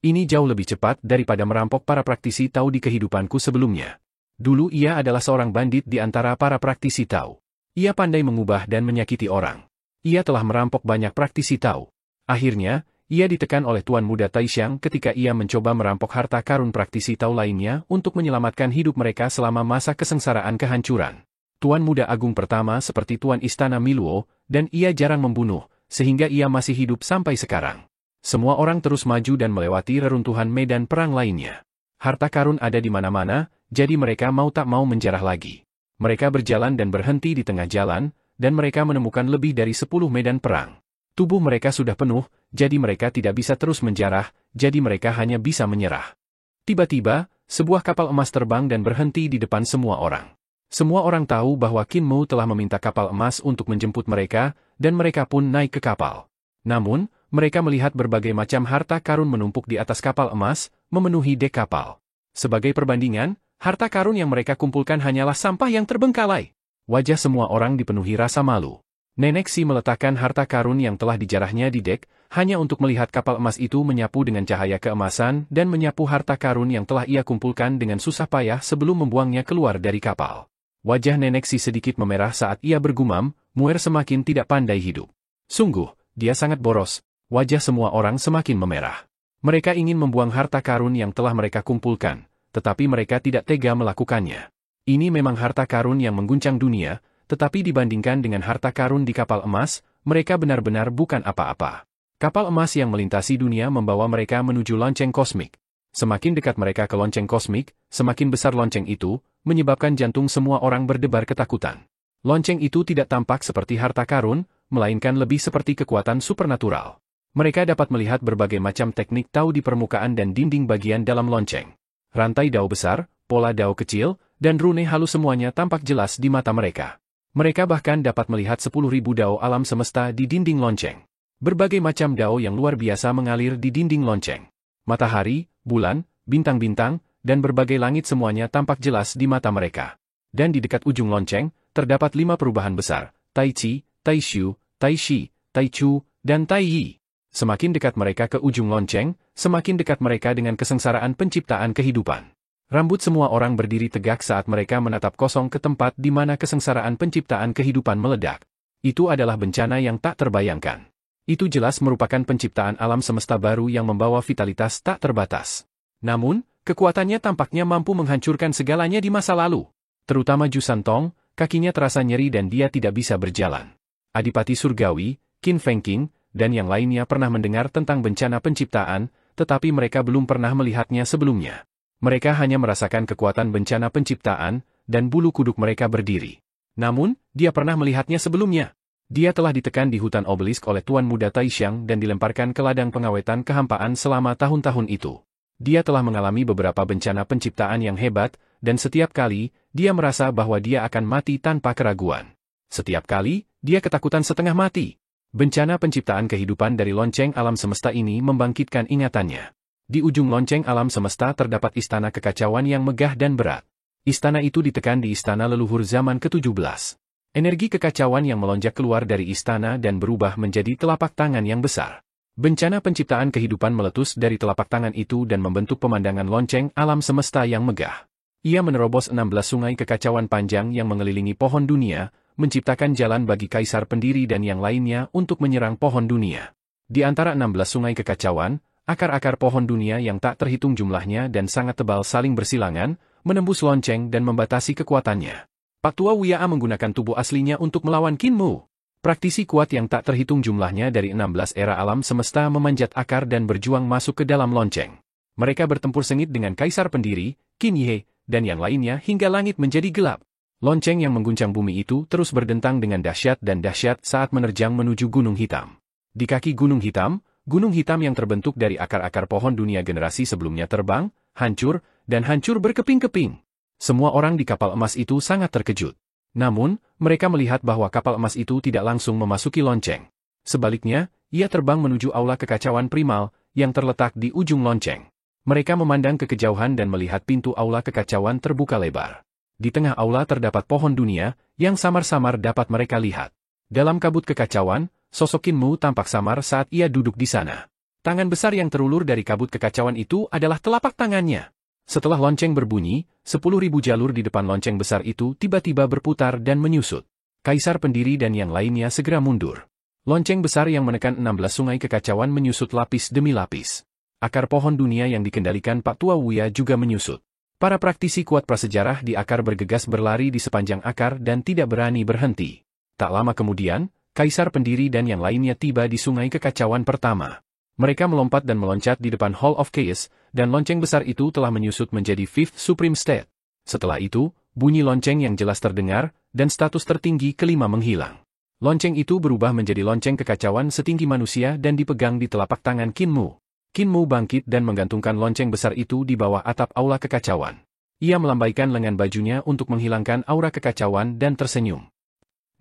Ini jauh lebih cepat daripada merampok para praktisi Tao di kehidupanku sebelumnya. Dulu ia adalah seorang bandit di antara para praktisi Tao. Ia pandai mengubah dan menyakiti orang. Ia telah merampok banyak praktisi Tao. Akhirnya, ia ditekan oleh Tuan Muda Taishan ketika ia mencoba merampok harta karun praktisi Tao lainnya untuk menyelamatkan hidup mereka selama masa kesengsaraan kehancuran. Tuan Muda Agung pertama seperti Tuan Istana Miluo, dan ia jarang membunuh, sehingga ia masih hidup sampai sekarang. Semua orang terus maju dan melewati reruntuhan medan perang lainnya. Harta karun ada di mana-mana, jadi mereka mau tak mau menjarah lagi. Mereka berjalan dan berhenti di tengah jalan, dan mereka menemukan lebih dari 10 medan perang. Tubuh mereka sudah penuh, jadi mereka tidak bisa terus menjarah, jadi mereka hanya bisa menyerah. Tiba-tiba, sebuah kapal emas terbang dan berhenti di depan semua orang. Semua orang tahu bahwa Qin Mu telah meminta kapal emas untuk menjemput mereka, dan mereka pun naik ke kapal. Namun, mereka melihat berbagai macam harta karun menumpuk di atas kapal emas, memenuhi dek kapal. Sebagai perbandingan, harta karun yang mereka kumpulkan hanyalah sampah yang terbengkalai. Wajah semua orang dipenuhi rasa malu. Nenek Si meletakkan harta karun yang telah dijarahnya di dek, hanya untuk melihat kapal emas itu menyapu dengan cahaya keemasan dan menyapu harta karun yang telah ia kumpulkan dengan susah payah sebelum membuangnya keluar dari kapal. Wajah Nenek Si sedikit memerah saat ia bergumam, Muer semakin tidak pandai hidup. Sungguh, dia sangat boros. Wajah semua orang semakin memerah. Mereka ingin membuang harta karun yang telah mereka kumpulkan, tetapi mereka tidak tega melakukannya. Ini memang harta karun yang mengguncang dunia, tetapi dibandingkan dengan harta karun di kapal emas, mereka benar-benar bukan apa-apa. Kapal emas yang melintasi dunia membawa mereka menuju lonceng kosmik. Semakin dekat mereka ke lonceng kosmik, semakin besar lonceng itu, menyebabkan jantung semua orang berdebar ketakutan. Lonceng itu tidak tampak seperti harta karun, melainkan lebih seperti kekuatan supernatural. Mereka dapat melihat berbagai macam teknik Tao di permukaan dan dinding bagian dalam lonceng. Rantai Dao besar, pola Dao kecil, dan rune halus semuanya tampak jelas di mata mereka. Mereka bahkan dapat melihat 10.000 Dao alam semesta di dinding lonceng. Berbagai macam Dao yang luar biasa mengalir di dinding lonceng. Matahari, bulan, bintang-bintang, dan berbagai langit semuanya tampak jelas di mata mereka. Dan di dekat ujung lonceng, terdapat 5 perubahan besar, Tai Chi, Tai Shu, Tai Shi, Tai Chu, dan Tai Yi. Semakin dekat mereka ke ujung lonceng, semakin dekat mereka dengan kesengsaraan penciptaan kehidupan. Rambut semua orang berdiri tegak saat mereka menatap kosong ke tempat di mana kesengsaraan penciptaan kehidupan meledak. Itu adalah bencana yang tak terbayangkan. Itu jelas merupakan penciptaan alam semesta baru yang membawa vitalitas tak terbatas. Namun, kekuatannya tampaknya mampu menghancurkan segalanya di masa lalu. Terutama Ju Santong, kakinya terasa nyeri dan dia tidak bisa berjalan. Adipati Surgawi, Qin Fengqing, dan yang lainnya pernah mendengar tentang bencana penciptaan, tetapi mereka belum pernah melihatnya sebelumnya. Mereka hanya merasakan kekuatan bencana penciptaan, dan bulu kuduk mereka berdiri. Namun, dia pernah melihatnya sebelumnya. Dia telah ditekan di hutan obelisk oleh Tuan Muda Taishan dan dilemparkan ke ladang pengawetan kehampaan selama tahun-tahun itu. Dia telah mengalami beberapa bencana penciptaan yang hebat, dan setiap kali, dia merasa bahwa dia akan mati tanpa keraguan. Setiap kali, dia ketakutan setengah mati. Bencana penciptaan kehidupan dari lonceng alam semesta ini membangkitkan ingatannya. Di ujung lonceng alam semesta terdapat istana kekacauan yang megah dan berat. Istana itu ditekan di istana leluhur zaman ke-17. Energi kekacauan yang melonjak keluar dari istana dan berubah menjadi telapak tangan yang besar. Bencana penciptaan kehidupan meletus dari telapak tangan itu dan membentuk pemandangan lonceng alam semesta yang megah. Ia menerobos 16 sungai kekacauan panjang yang mengelilingi pohon dunia, menciptakan jalan bagi kaisar pendiri dan yang lainnya untuk menyerang pohon dunia. Di antara 16 sungai kekacauan, akar-akar pohon dunia yang tak terhitung jumlahnya dan sangat tebal saling bersilangan, menembus lonceng dan membatasi kekuatannya. Pak Tua Wuya menggunakan tubuh aslinya untuk melawan Qin Mu. Praktisi kuat yang tak terhitung jumlahnya dari 16 era alam semesta memanjat akar dan berjuang masuk ke dalam lonceng. Mereka bertempur sengit dengan kaisar pendiri, Qin Ye, dan yang lainnya hingga langit menjadi gelap. Lonceng yang mengguncang bumi itu terus berdentang dengan dahsyat dan dahsyat saat menerjang menuju Gunung Hitam. Di kaki Gunung Hitam yang terbentuk dari akar-akar pohon dunia generasi sebelumnya terbang, hancur, dan hancur berkeping-keping. Semua orang di kapal emas itu sangat terkejut. Namun, mereka melihat bahwa kapal emas itu tidak langsung memasuki lonceng. Sebaliknya, ia terbang menuju aula kekacauan primal yang terletak di ujung lonceng. Mereka memandang ke kejauhan dan melihat pintu aula kekacauan terbuka lebar. Di tengah aula terdapat pohon dunia yang samar-samar dapat mereka lihat. Dalam kabut kekacauan, sosok Qin Mu tampak samar saat ia duduk di sana. Tangan besar yang terulur dari kabut kekacauan itu adalah telapak tangannya. Setelah lonceng berbunyi, 10.000 jalur di depan lonceng besar itu tiba-tiba berputar dan menyusut. Kaisar pendiri dan yang lainnya segera mundur. Lonceng besar yang menekan 16 sungai kekacauan menyusut lapis demi lapis. Akar pohon dunia yang dikendalikan Pak Tua Wuya juga menyusut. Para praktisi kuat prasejarah di akar bergegas berlari di sepanjang akar dan tidak berani berhenti. Tak lama kemudian, kaisar pendiri dan yang lainnya tiba di sungai kekacauan pertama. Mereka melompat dan meloncat di depan Hall of Chaos, dan lonceng besar itu telah menyusut menjadi Fifth Supreme State. Setelah itu, bunyi lonceng yang jelas terdengar, dan status tertinggi kelima menghilang. Lonceng itu berubah menjadi lonceng kekacauan setinggi manusia dan dipegang di telapak tangan Qin Mu. Qin Mu bangkit dan menggantungkan lonceng besar itu di bawah atap aula kekacauan. Ia melambaikan lengan bajunya untuk menghilangkan aura kekacauan dan tersenyum.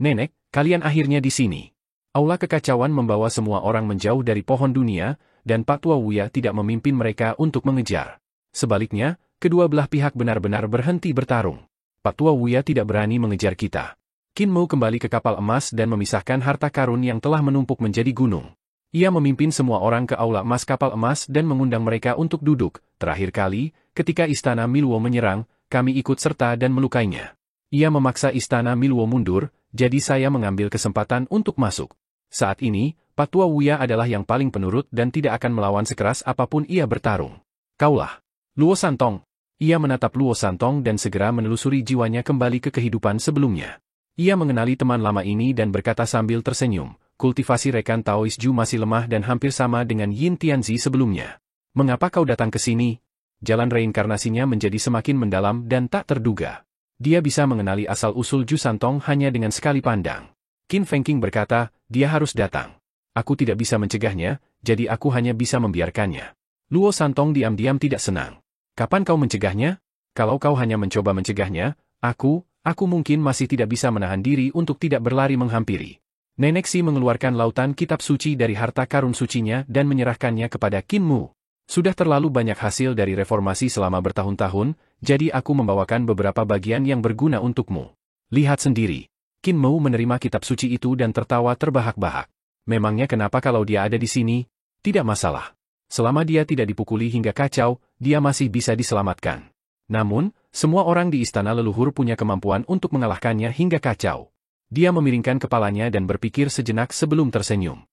"Nenek, kalian akhirnya di sini." Aula kekacauan membawa semua orang menjauh dari pohon dunia, dan Pak Tua Wuya tidak memimpin mereka untuk mengejar. Sebaliknya, kedua belah pihak benar-benar berhenti bertarung. Pak Tua Wuya tidak berani mengejar kita. Qin Mu kembali ke kapal emas dan memisahkan harta karun yang telah menumpuk menjadi gunung. Ia memimpin semua orang ke aula emas kapal emas dan mengundang mereka untuk duduk. Terakhir kali, ketika istana Miluo menyerang, kami ikut serta dan melukainya. Ia memaksa istana Miluo mundur, jadi saya mengambil kesempatan untuk masuk. Saat ini, Pak Tua Wuya adalah yang paling penurut dan tidak akan melawan sekeras apapun ia bertarung. Kaulah Luo Santong. Ia menatap Luo Santong dan segera menelusuri jiwanya kembali ke kehidupan sebelumnya. Ia mengenali teman lama ini dan berkata sambil tersenyum, kultivasi rekan Taois Ju masih lemah dan hampir sama dengan Yin Tianzi sebelumnya. Mengapa kau datang ke sini? Jalan reinkarnasinya menjadi semakin mendalam dan tak terduga. Dia bisa mengenali asal-usul Ju Santong hanya dengan sekali pandang. Qin Fengqing berkata, dia harus datang. Aku tidak bisa mencegahnya, jadi aku hanya bisa membiarkannya. Luo Santong diam-diam tidak senang. Kapan kau mencegahnya? Kalau kau hanya mencoba mencegahnya, aku mungkin masih tidak bisa menahan diri untuk tidak berlari menghampiri. Nenek Si mengeluarkan lautan kitab suci dari harta karun sucinya dan menyerahkannya kepada Qin Mu. Sudah terlalu banyak hasil dari reformasi selama bertahun-tahun, jadi aku membawakan beberapa bagian yang berguna untukmu. Lihat sendiri. Qin Mu menerima kitab suci itu dan tertawa terbahak-bahak. Memangnya kenapa kalau dia ada di sini? Tidak masalah. Selama dia tidak dipukuli hingga kacau, dia masih bisa diselamatkan. Namun, semua orang di istana leluhur punya kemampuan untuk mengalahkannya hingga kacau. Dia memiringkan kepalanya dan berpikir sejenak sebelum tersenyum.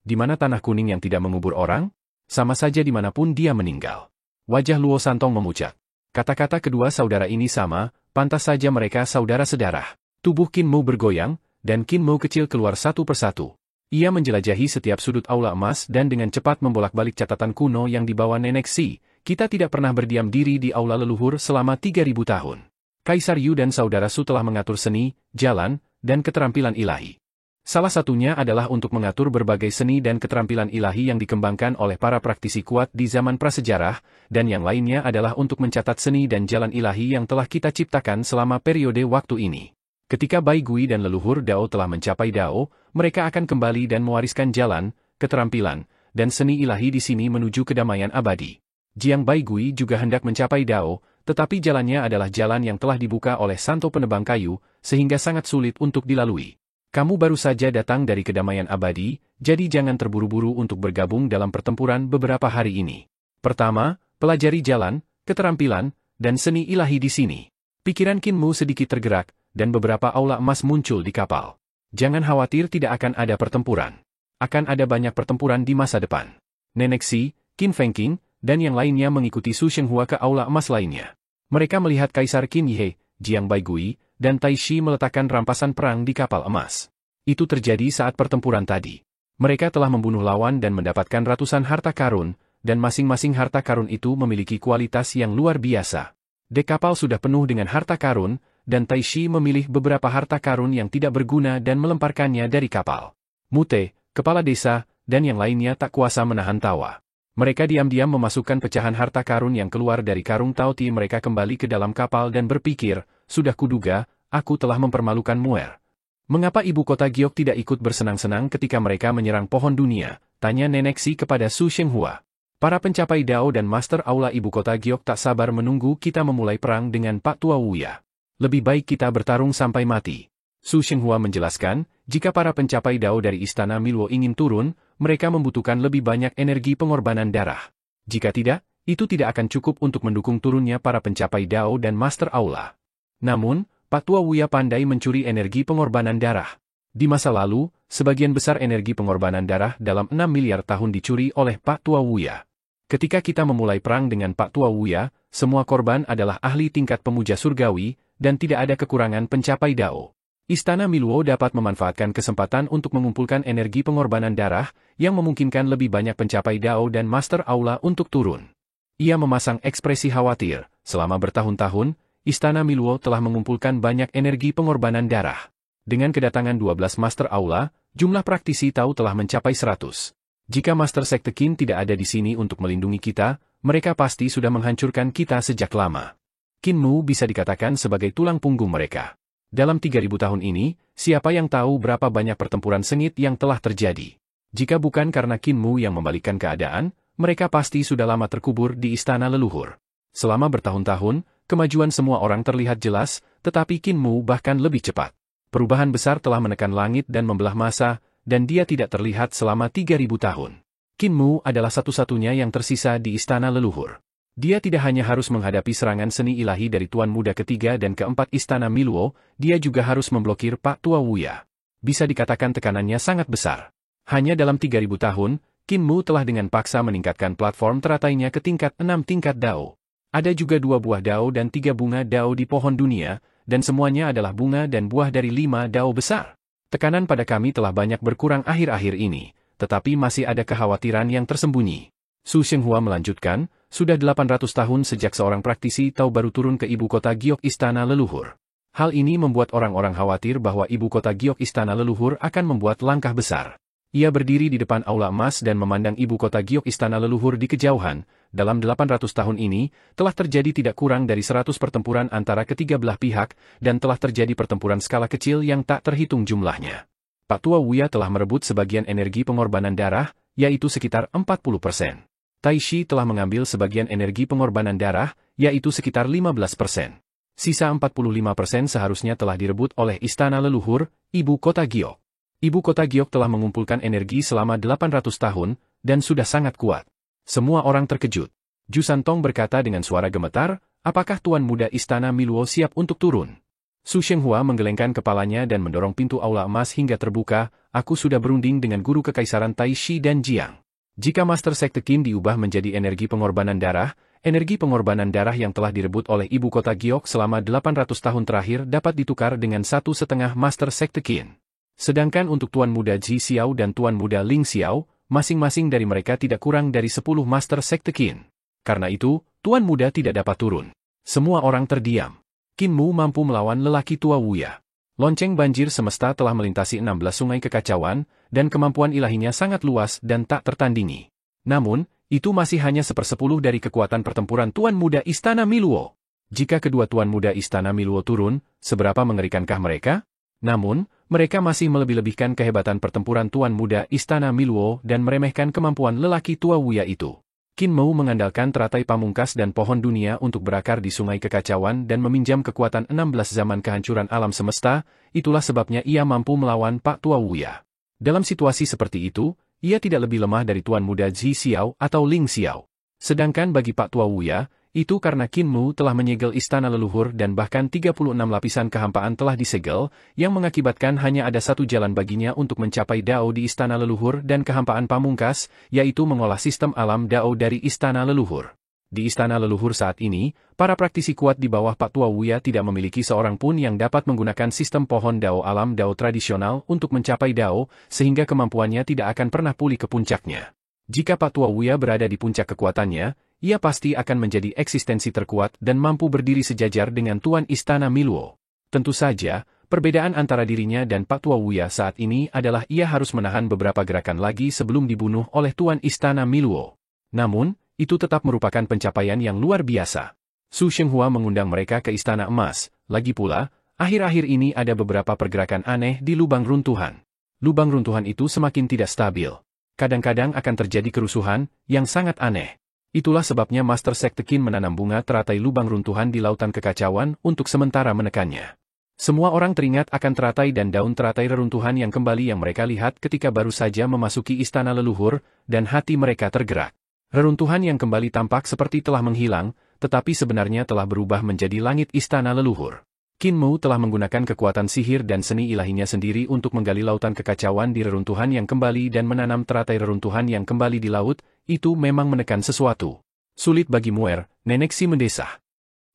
Di mana tanah kuning yang tidak mengubur orang? Sama saja dimanapun dia meninggal. Wajah Luo Santong memucat. Kata-kata kedua saudara ini sama, pantas saja mereka saudara sedarah. Tubuh Qin Mu bergoyang, dan Qin Mu kecil keluar satu persatu. Ia menjelajahi setiap sudut aula emas dan dengan cepat membolak-balik catatan kuno yang dibawa Nenek Si. Kita tidak pernah berdiam diri di aula leluhur selama 3.000 tahun. Kaisar Yu dan saudara Su telah mengatur seni, jalan, dan keterampilan ilahi. Salah satunya adalah untuk mengatur berbagai seni dan keterampilan ilahi yang dikembangkan oleh para praktisi kuat di zaman prasejarah, dan yang lainnya adalah untuk mencatat seni dan jalan ilahi yang telah kita ciptakan selama periode waktu ini. Ketika Bai Gui dan leluhur Dao telah mencapai Dao, mereka akan kembali dan mewariskan jalan, keterampilan, dan seni ilahi di sini menuju kedamaian abadi. Jiang Bai Gui juga hendak mencapai Dao, tetapi jalannya adalah jalan yang telah dibuka oleh Santo Penebang Kayu, sehingga sangat sulit untuk dilalui. Kamu baru saja datang dari kedamaian abadi, jadi jangan terburu-buru untuk bergabung dalam pertempuran beberapa hari ini. Pertama, pelajari jalan, keterampilan, dan seni ilahi di sini. Pikiran Qin Mu sedikit tergerak, dan beberapa aula emas muncul di kapal. Jangan khawatir, tidak akan ada pertempuran. Akan ada banyak pertempuran di masa depan. Nenek Si, Qin Fengqing, dan yang lainnya mengikuti Su Shenghua ke aula emas lainnya. Mereka melihat Kaisar Qin Ye, Jiang Bai Gui, dan Tai Shi meletakkan rampasan perang di kapal emas. Itu terjadi saat pertempuran tadi. Mereka telah membunuh lawan dan mendapatkan ratusan harta karun, dan masing-masing harta karun itu memiliki kualitas yang luar biasa. Dek kapal sudah penuh dengan harta karun, dan Tai Shi memilih beberapa harta karun yang tidak berguna dan melemparkannya dari kapal. Mute, kepala desa, dan yang lainnya tak kuasa menahan tawa. Mereka diam-diam memasukkan pecahan harta karun yang keluar dari karung Tauti mereka kembali ke dalam kapal dan berpikir, sudah kuduga, aku telah mempermalukan Muer. Mengapa ibu kota Giok tidak ikut bersenang-senang ketika mereka menyerang pohon dunia? Tanya Nenek Si kepada Su Shenghua. Para pencapai Dao dan Master Aula ibu kota Giok tak sabar menunggu kita memulai perang dengan Pak Tua Wuya. Lebih baik kita bertarung sampai mati. Su Shenghua menjelaskan, jika para pencapai Dao dari Istana Miluo ingin turun, mereka membutuhkan lebih banyak energi pengorbanan darah. Jika tidak, itu tidak akan cukup untuk mendukung turunnya para pencapai Dao dan Master Aula. Namun, Pak Tua Wuya pandai mencuri energi pengorbanan darah. Di masa lalu, sebagian besar energi pengorbanan darah dalam 6 miliar tahun dicuri oleh Pak Tua Wuya. Ketika kita memulai perang dengan Pak Tua Wuya, semua korban adalah ahli tingkat pemuja surgawi, dan tidak ada kekurangan pencapai Dao. Istana Miluo dapat memanfaatkan kesempatan untuk mengumpulkan energi pengorbanan darah, yang memungkinkan lebih banyak pencapai Dao dan Master Aula untuk turun. Ia memasang ekspresi khawatir, selama bertahun-tahun, Istana Miluo telah mengumpulkan banyak energi pengorbanan darah. Dengan kedatangan 12 Master Aula, jumlah praktisi Tao telah mencapai 100. Jika Master Sekte Qin tidak ada di sini untuk melindungi kita, mereka pasti sudah menghancurkan kita sejak lama. Qin Mu bisa dikatakan sebagai tulang punggung mereka. Dalam 3.000 tahun ini, siapa yang tahu berapa banyak pertempuran sengit yang telah terjadi? Jika bukan karena Qin Mu yang membalikkan keadaan, mereka pasti sudah lama terkubur di istana leluhur. Selama bertahun-tahun, kemajuan semua orang terlihat jelas, tetapi Qin Mu bahkan lebih cepat. Perubahan besar telah menekan langit dan membelah masa, dan dia tidak terlihat selama 3.000 tahun. Qin Mu adalah satu-satunya yang tersisa di istana leluhur. Dia tidak hanya harus menghadapi serangan seni ilahi dari Tuan Muda ketiga dan keempat istana Miluo, dia juga harus memblokir Pak Tua Wuya. Bisa dikatakan tekanannya sangat besar. Hanya dalam 3.000 tahun, Qin Mu telah dengan paksa meningkatkan platform teratainya ke tingkat 6 tingkat Dao. Ada juga 2 buah Dao dan 3 bunga Dao di pohon dunia, dan semuanya adalah bunga dan buah dari 5 Dao besar. Tekanan pada kami telah banyak berkurang akhir-akhir ini, tetapi masih ada kekhawatiran yang tersembunyi. Su Shenghua melanjutkan, sudah 800 tahun sejak seorang praktisi Tao baru turun ke ibu kota Giok istana leluhur. Hal ini membuat orang-orang khawatir bahwa ibu kota Giok istana leluhur akan membuat langkah besar. Ia berdiri di depan aula emas dan memandang ibu kota Giok istana leluhur di kejauhan. Dalam 800 tahun ini, telah terjadi tidak kurang dari 100 pertempuran antara ketiga belah pihak, dan telah terjadi pertempuran skala kecil yang tak terhitung jumlahnya. Pak Tua Wuya telah merebut sebagian energi pengorbanan darah, yaitu sekitar 40%. Tai Shi telah mengambil sebagian energi pengorbanan darah, yaitu sekitar 15%. Sisa 45% seharusnya telah direbut oleh istana leluhur, ibu kota Giok. Ibu kota Giok telah mengumpulkan energi selama 800 tahun, dan sudah sangat kuat. Semua orang terkejut. Ju Santong berkata dengan suara gemetar, apakah Tuan Muda Istana Miluo siap untuk turun? Su Shenghua menggelengkan kepalanya dan mendorong pintu aula emas hingga terbuka. Aku sudah berunding dengan guru kekaisaran Tai Shi dan Jiang. Jika Master Sekte Qin diubah menjadi energi pengorbanan darah yang telah direbut oleh ibu kota Giok selama 800 tahun terakhir dapat ditukar dengan 1,5 Master Sekte Qin. Sedangkan untuk Tuan Muda Ji Xiao dan Tuan Muda Ling Xiao, masing-masing dari mereka tidak kurang dari 10 Master Sekte Qin. Karena itu, Tuan Muda tidak dapat turun. Semua orang terdiam. Qin Mu mampu melawan lelaki tua Wuya. Lonceng banjir semesta telah melintasi 16 sungai kekacauan, dan kemampuan ilahinya sangat luas dan tak tertandingi. Namun, itu masih hanya 1/10 dari kekuatan pertempuran Tuan Muda Istana Miluo. Jika kedua Tuan Muda Istana Miluo turun, seberapa mengerikankah mereka? Namun, mereka masih melebih-lebihkan kehebatan pertempuran Tuan Muda Istana Miluo dan meremehkan kemampuan lelaki tua Wuya itu. Qin Mu mengandalkan teratai pamungkas dan pohon dunia untuk berakar di sungai kekacauan dan meminjam kekuatan 16 zaman kehancuran alam semesta, itulah sebabnya ia mampu melawan Pak Tua Wuya. Dalam situasi seperti itu, ia tidak lebih lemah dari Tuan Muda Ji Xiao atau Ling Xiao. Sedangkan bagi Pak Tua Wuya, itu karena Qin Mu telah menyegel istana leluhur dan bahkan 36 lapisan kehampaan telah disegel, yang mengakibatkan hanya ada satu jalan baginya untuk mencapai Dao di istana leluhur dan kehampaan pamungkas, yaitu mengolah sistem alam Dao dari istana leluhur. Di istana leluhur saat ini, para praktisi kuat di bawah Pak Tua Wuya tidak memiliki seorang pun yang dapat menggunakan sistem pohon Dao alam Dao tradisional untuk mencapai Dao, sehingga kemampuannya tidak akan pernah pulih ke puncaknya. Jika Pak Tua Wuya berada di puncak kekuatannya, ia pasti akan menjadi eksistensi terkuat dan mampu berdiri sejajar dengan Tuan Istana Miluo. Tentu saja, perbedaan antara dirinya dan Pak Tua Wuya saat ini adalah ia harus menahan beberapa gerakan lagi sebelum dibunuh oleh Tuan Istana Miluo. Namun, itu tetap merupakan pencapaian yang luar biasa. Su Shenghua mengundang mereka ke Istana Emas. Lagi pula, akhir-akhir ini ada beberapa pergerakan aneh di lubang runtuhan. Lubang runtuhan itu semakin tidak stabil. Kadang-kadang akan terjadi kerusuhan yang sangat aneh. Itulah sebabnya Master Sekte Qin menanam bunga teratai lubang runtuhan di lautan kekacauan untuk sementara menekannya. Semua orang teringat akan teratai dan daun teratai reruntuhan yang kembali yang mereka lihat ketika baru saja memasuki istana leluhur, dan hati mereka tergerak. Reruntuhan yang kembali tampak seperti telah menghilang, tetapi sebenarnya telah berubah menjadi langit istana leluhur. Qin Mu telah menggunakan kekuatan sihir dan seni ilahinya sendiri untuk menggali lautan kekacauan di reruntuhan yang kembali dan menanam teratai reruntuhan yang kembali di laut. Itu memang menekan sesuatu. Sulit bagi Muer, nenek si mendesah.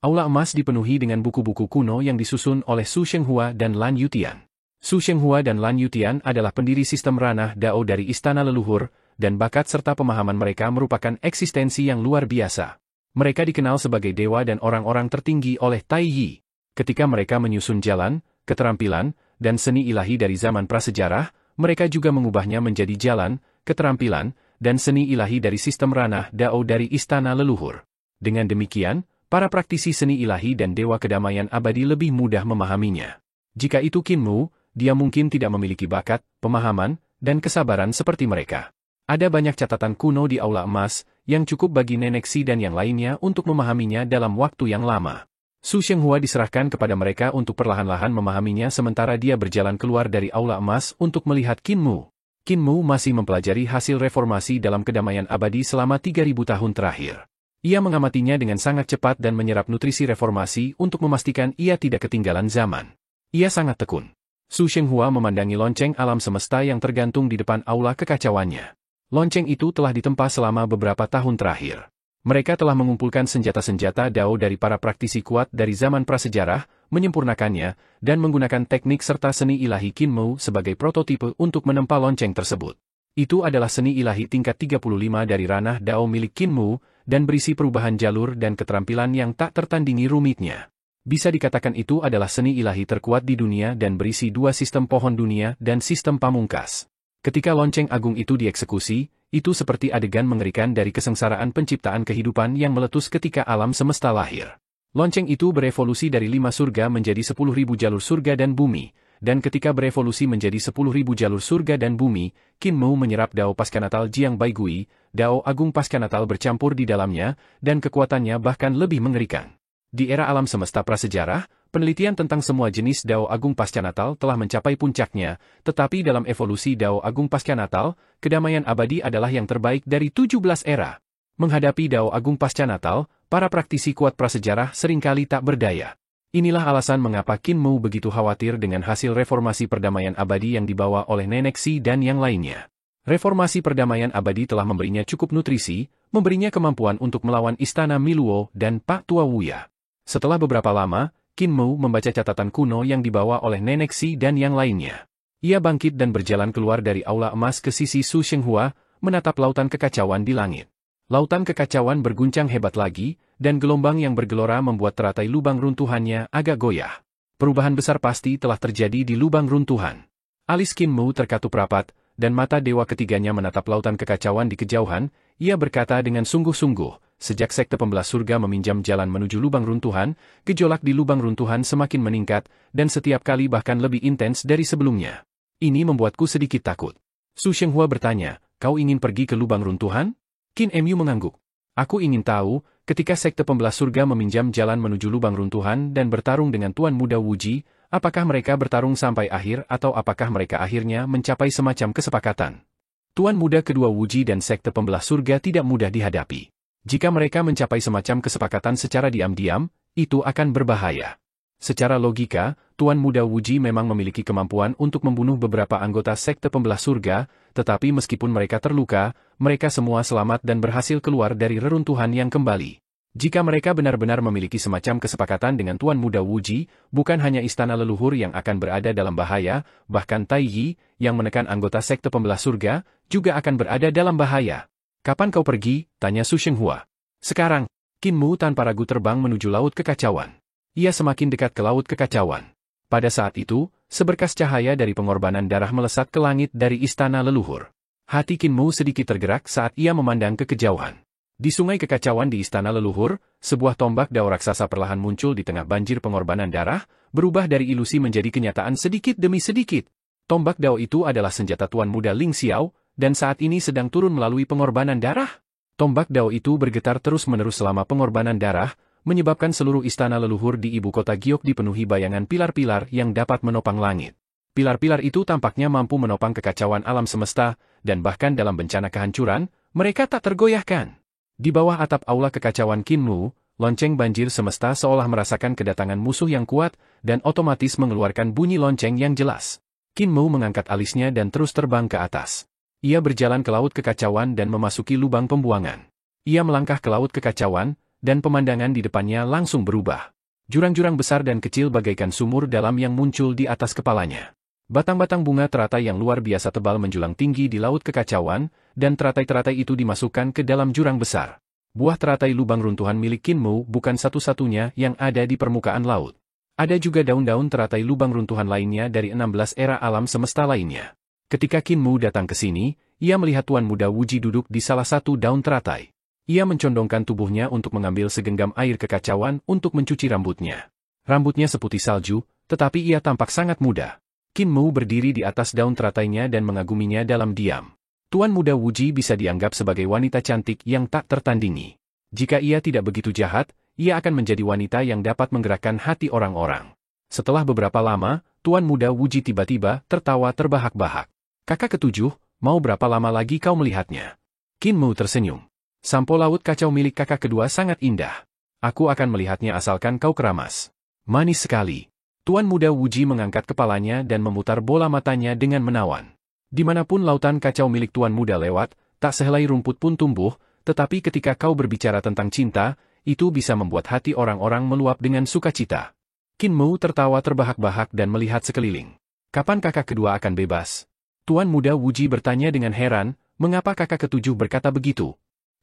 Aula emas dipenuhi dengan buku-buku kuno yang disusun oleh Su Shenghua dan Lan Yutian. Su Shenghua dan Lan Yutian adalah pendiri sistem ranah Dao dari istana leluhur, dan bakat serta pemahaman mereka merupakan eksistensi yang luar biasa. Mereka dikenal sebagai dewa dan orang-orang tertinggi oleh Tai Yi. Ketika mereka menyusun jalan, keterampilan, dan seni ilahi dari zaman prasejarah, mereka juga mengubahnya menjadi jalan, keterampilan, dan seni ilahi dari sistem ranah Dao dari istana leluhur. Dengan demikian, para praktisi seni ilahi dan dewa kedamaian abadi lebih mudah memahaminya. Jika itu Qin Mu, dia mungkin tidak memiliki bakat, pemahaman, dan kesabaran seperti mereka. Ada banyak catatan kuno di aula emas, yang cukup bagi Nenek Si dan yang lainnya untuk memahaminya dalam waktu yang lama. Su Shenghua diserahkan kepada mereka untuk perlahan-lahan memahaminya sementara dia berjalan keluar dari aula emas untuk melihat Qin Mu. Qin Mu masih mempelajari hasil reformasi dalam kedamaian abadi selama 3000 tahun terakhir. Ia mengamatinya dengan sangat cepat dan menyerap nutrisi reformasi untuk memastikan ia tidak ketinggalan zaman. Ia sangat tekun. Su Shenghua memandangi lonceng alam semesta yang tergantung di depan aula kekacauannya. Lonceng itu telah ditempa selama beberapa tahun terakhir. Mereka telah mengumpulkan senjata-senjata Dao dari para praktisi kuat dari zaman prasejarah, menyempurnakannya, dan menggunakan teknik serta seni ilahi Qin Mu sebagai prototipe untuk menempa lonceng tersebut. Itu adalah seni ilahi tingkat 35 dari ranah Dao milik Qin Mu, dan berisi perubahan jalur dan keterampilan yang tak tertandingi rumitnya. Bisa dikatakan itu adalah seni ilahi terkuat di dunia dan berisi dua sistem pohon dunia dan sistem pamungkas. Ketika lonceng agung itu dieksekusi, itu seperti adegan mengerikan dari kesengsaraan penciptaan kehidupan yang meletus ketika alam semesta lahir. Lonceng itu berevolusi dari 5 surga menjadi 10.000 jalur surga dan bumi, dan ketika berevolusi menjadi 10.000 jalur surga dan bumi, Qin Mu menyerap Dao Paskanatal Jiang Baigui, Dao Agung Paskanatal bercampur di dalamnya, dan kekuatannya bahkan lebih mengerikan. Di era alam semesta prasejarah, penelitian tentang semua jenis Dao Agung Paskanatal telah mencapai puncaknya, tetapi dalam evolusi Dao Agung Paskanatal, kedamaian abadi adalah yang terbaik dari 17 era. Menghadapi Dao Agung Paskanatal, para praktisi kuat prasejarah seringkali tak berdaya. Inilah alasan mengapa Qin Mu begitu khawatir dengan hasil reformasi perdamaian abadi yang dibawa oleh Nenek Xi dan yang lainnya. Reformasi perdamaian abadi telah memberinya cukup nutrisi, memberinya kemampuan untuk melawan Istana Miluo dan Pak Tua Wuya. Setelah beberapa lama, Qin Mu membaca catatan kuno yang dibawa oleh Nenek Xi dan yang lainnya. Ia bangkit dan berjalan keluar dari aula emas ke sisi Su Shenghua, menatap lautan kekacauan di langit. Lautan kekacauan berguncang hebat lagi, dan gelombang yang bergelora membuat teratai lubang runtuhannya agak goyah. Perubahan besar pasti telah terjadi di lubang runtuhan. Alis Qin Mu terkatup rapat, dan mata dewa ketiganya menatap lautan kekacauan di kejauhan. Ia berkata dengan sungguh-sungguh, sejak sekte pembelah surga meminjam jalan menuju lubang runtuhan, gejolak di lubang runtuhan semakin meningkat, dan setiap kali bahkan lebih intens dari sebelumnya. Ini membuatku sedikit takut. Su Shenghua bertanya, kau ingin pergi ke lubang runtuhan? Qin Mu mengangguk. Aku ingin tahu, ketika sekte pembelah surga meminjam jalan menuju lubang runtuhan dan bertarung dengan Tuan Muda Wuji, apakah mereka bertarung sampai akhir atau apakah mereka akhirnya mencapai semacam kesepakatan? Tuan Muda kedua Wuji dan sekte pembelah surga tidak mudah dihadapi. Jika mereka mencapai semacam kesepakatan secara diam-diam, itu akan berbahaya. Secara logika, Tuan Muda Wuji memang memiliki kemampuan untuk membunuh beberapa anggota sekte pembelah surga, tetapi meskipun mereka terluka, mereka semua selamat dan berhasil keluar dari reruntuhan yang kembali. Jika mereka benar-benar memiliki semacam kesepakatan dengan Tuan Muda Wuji, bukan hanya istana leluhur yang akan berada dalam bahaya, bahkan Tai Yi, yang menekan anggota sekte pembelah surga, juga akan berada dalam bahaya. Kapan kau pergi? Tanya Su Shenghua. Sekarang, Qin Mu tanpa ragu terbang menuju laut kekacauan. Ia semakin dekat ke laut kekacauan. Pada saat itu, seberkas cahaya dari pengorbanan darah melesat ke langit dari istana leluhur. Hati Qin Mu sedikit tergerak saat ia memandang ke kejauhan. Di sungai kekacauan di istana leluhur, sebuah tombak dao raksasa perlahan muncul di tengah banjir pengorbanan darah, berubah dari ilusi menjadi kenyataan sedikit demi sedikit. Tombak dao itu adalah senjata Tuan Muda Ling Xiao, dan saat ini sedang turun melalui pengorbanan darah. Tombak dao itu bergetar terus-menerus selama pengorbanan darah, menyebabkan seluruh istana leluhur di ibu kota Giok dipenuhi bayangan pilar-pilar yang dapat menopang langit. Pilar-pilar itu tampaknya mampu menopang kekacauan alam semesta, dan bahkan dalam bencana kehancuran, mereka tak tergoyahkan. Di bawah atap aula kekacauan Qin Mu, lonceng banjir semesta seolah merasakan kedatangan musuh yang kuat, dan otomatis mengeluarkan bunyi lonceng yang jelas. Qin Mu mengangkat alisnya dan terus terbang ke atas. Ia berjalan ke laut kekacauan dan memasuki lubang pembuangan. Ia melangkah ke laut kekacauan, dan pemandangan di depannya langsung berubah. Jurang-jurang besar dan kecil bagaikan sumur dalam yang muncul di atas kepalanya. Batang-batang bunga teratai yang luar biasa tebal menjulang tinggi di laut kekacauan, dan teratai-teratai itu dimasukkan ke dalam jurang besar. Buah teratai lubang runtuhan milik Qin Mu bukan satu-satunya yang ada di permukaan laut. Ada juga daun-daun teratai lubang runtuhan lainnya dari 16 era alam semesta lainnya. Ketika Qin Mu datang ke sini, ia melihat Tuan Muda Wuji duduk di salah satu daun teratai. Ia mencondongkan tubuhnya untuk mengambil segenggam air kekacauan untuk mencuci rambutnya. Rambutnya seputih salju, tetapi ia tampak sangat muda. Qin Mu berdiri di atas daun teratainya dan mengaguminya dalam diam. Tuan Muda Wuji bisa dianggap sebagai wanita cantik yang tak tertandingi. Jika ia tidak begitu jahat, ia akan menjadi wanita yang dapat menggerakkan hati orang-orang. Setelah beberapa lama, Tuan Muda Wuji tiba-tiba tertawa terbahak-bahak. Kakak ketujuh, mau berapa lama lagi kau melihatnya? Qin Mu tersenyum. Sampo laut kacau milik kakak kedua sangat indah. Aku akan melihatnya asalkan kau keramas. Manis sekali. Tuan Muda Wuji mengangkat kepalanya dan memutar bola matanya dengan menawan. Dimanapun lautan kacau milik Tuan Muda lewat, tak sehelai rumput pun tumbuh, tetapi ketika kau berbicara tentang cinta, itu bisa membuat hati orang-orang meluap dengan sukacita. Qin Mu tertawa terbahak-bahak dan melihat sekeliling. Kapan kakak kedua akan bebas? Tuan Muda Wuji bertanya dengan heran, mengapa kakak ketujuh berkata begitu?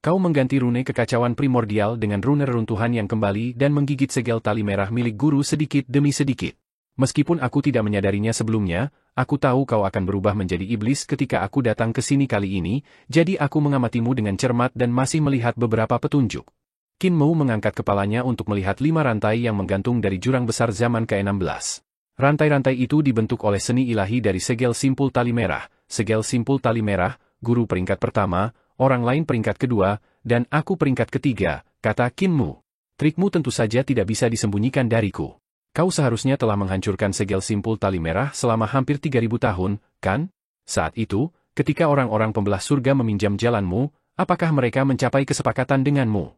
Kau mengganti rune kekacauan primordial dengan rune reruntuhan yang kembali dan menggigit segel tali merah milik guru sedikit demi sedikit. Meskipun aku tidak menyadarinya sebelumnya, aku tahu kau akan berubah menjadi iblis ketika aku datang ke sini kali ini, jadi aku mengamatimu dengan cermat dan masih melihat beberapa petunjuk. Qin Mu mengangkat kepalanya untuk melihat 5 rantai yang menggantung dari jurang besar zaman ke-16. Rantai-rantai itu dibentuk oleh seni ilahi dari segel simpul tali merah, guru peringkat pertama, orang lain peringkat kedua, dan aku peringkat ketiga, kata Qin Mu. Trikmu tentu saja tidak bisa disembunyikan dariku. Kau seharusnya telah menghancurkan segel simpul tali merah selama hampir 3000 tahun, kan? Saat itu, ketika orang-orang pembelah surga meminjam jalanmu, apakah mereka mencapai kesepakatan denganmu?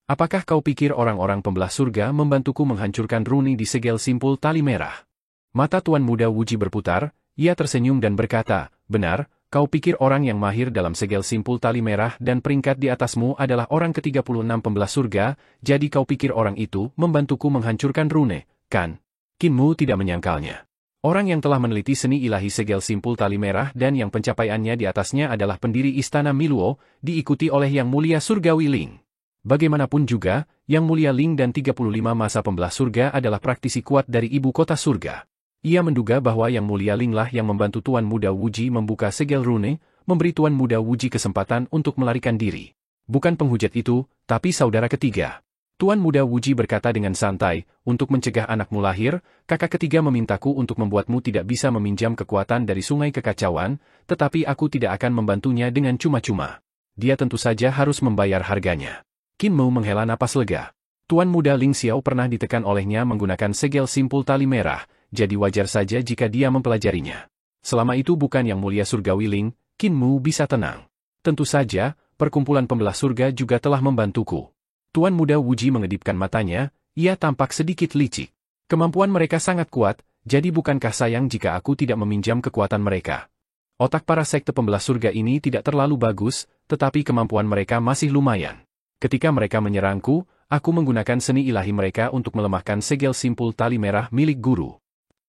Apakah kau pikir orang-orang pembelah surga membantuku menghancurkan runi di segel simpul tali merah? Mata Tuan Muda Wuji berputar, ia tersenyum dan berkata, benar, kau pikir orang yang mahir dalam segel simpul tali merah dan peringkat di atasmu adalah orang ke-36 pembelah surga, jadi kau pikir orang itu membantuku menghancurkan rune, kan? Qin Mu tidak menyangkalnya. Orang yang telah meneliti seni ilahi segel simpul tali merah dan yang pencapaiannya di atasnya adalah pendiri Istana Miluo, diikuti oleh Yang Mulia Surgawi Ling. Bagaimanapun juga, Yang Mulia Ling dan 35 masa pembelah surga adalah praktisi kuat dari ibu kota surga. Ia menduga bahwa Yang Mulia Ling lah yang membantu Tuan Muda Wuji membuka segel rune, memberi Tuan Muda Wuji kesempatan untuk melarikan diri. Bukan penghujat itu, tapi saudara ketiga. Tuan Muda Wuji berkata dengan santai, untuk mencegah anakmu lahir, kakak ketiga memintaku untuk membuatmu tidak bisa meminjam kekuatan dari sungai kekacauan, tetapi aku tidak akan membantunya dengan cuma-cuma. Dia tentu saja harus membayar harganya. Qin Mu menghela napas lega. Tuan Muda Ling Xiao pernah ditekan olehnya menggunakan segel simpul tali merah, jadi wajar saja jika dia mempelajarinya. Selama itu bukan Yang Mulia Surgawi Ling, Qin Mu bisa tenang. Tentu saja, perkumpulan pembelah surga juga telah membantuku. Tuan Muda Wuji mengedipkan matanya, ia tampak sedikit licik. Kemampuan mereka sangat kuat, jadi bukankah sayang jika aku tidak meminjam kekuatan mereka? Otak para sekte pembelah surga ini tidak terlalu bagus, tetapi kemampuan mereka masih lumayan. Ketika mereka menyerangku, aku menggunakan seni ilahi mereka untuk melemahkan segel simpul tali merah milik guru.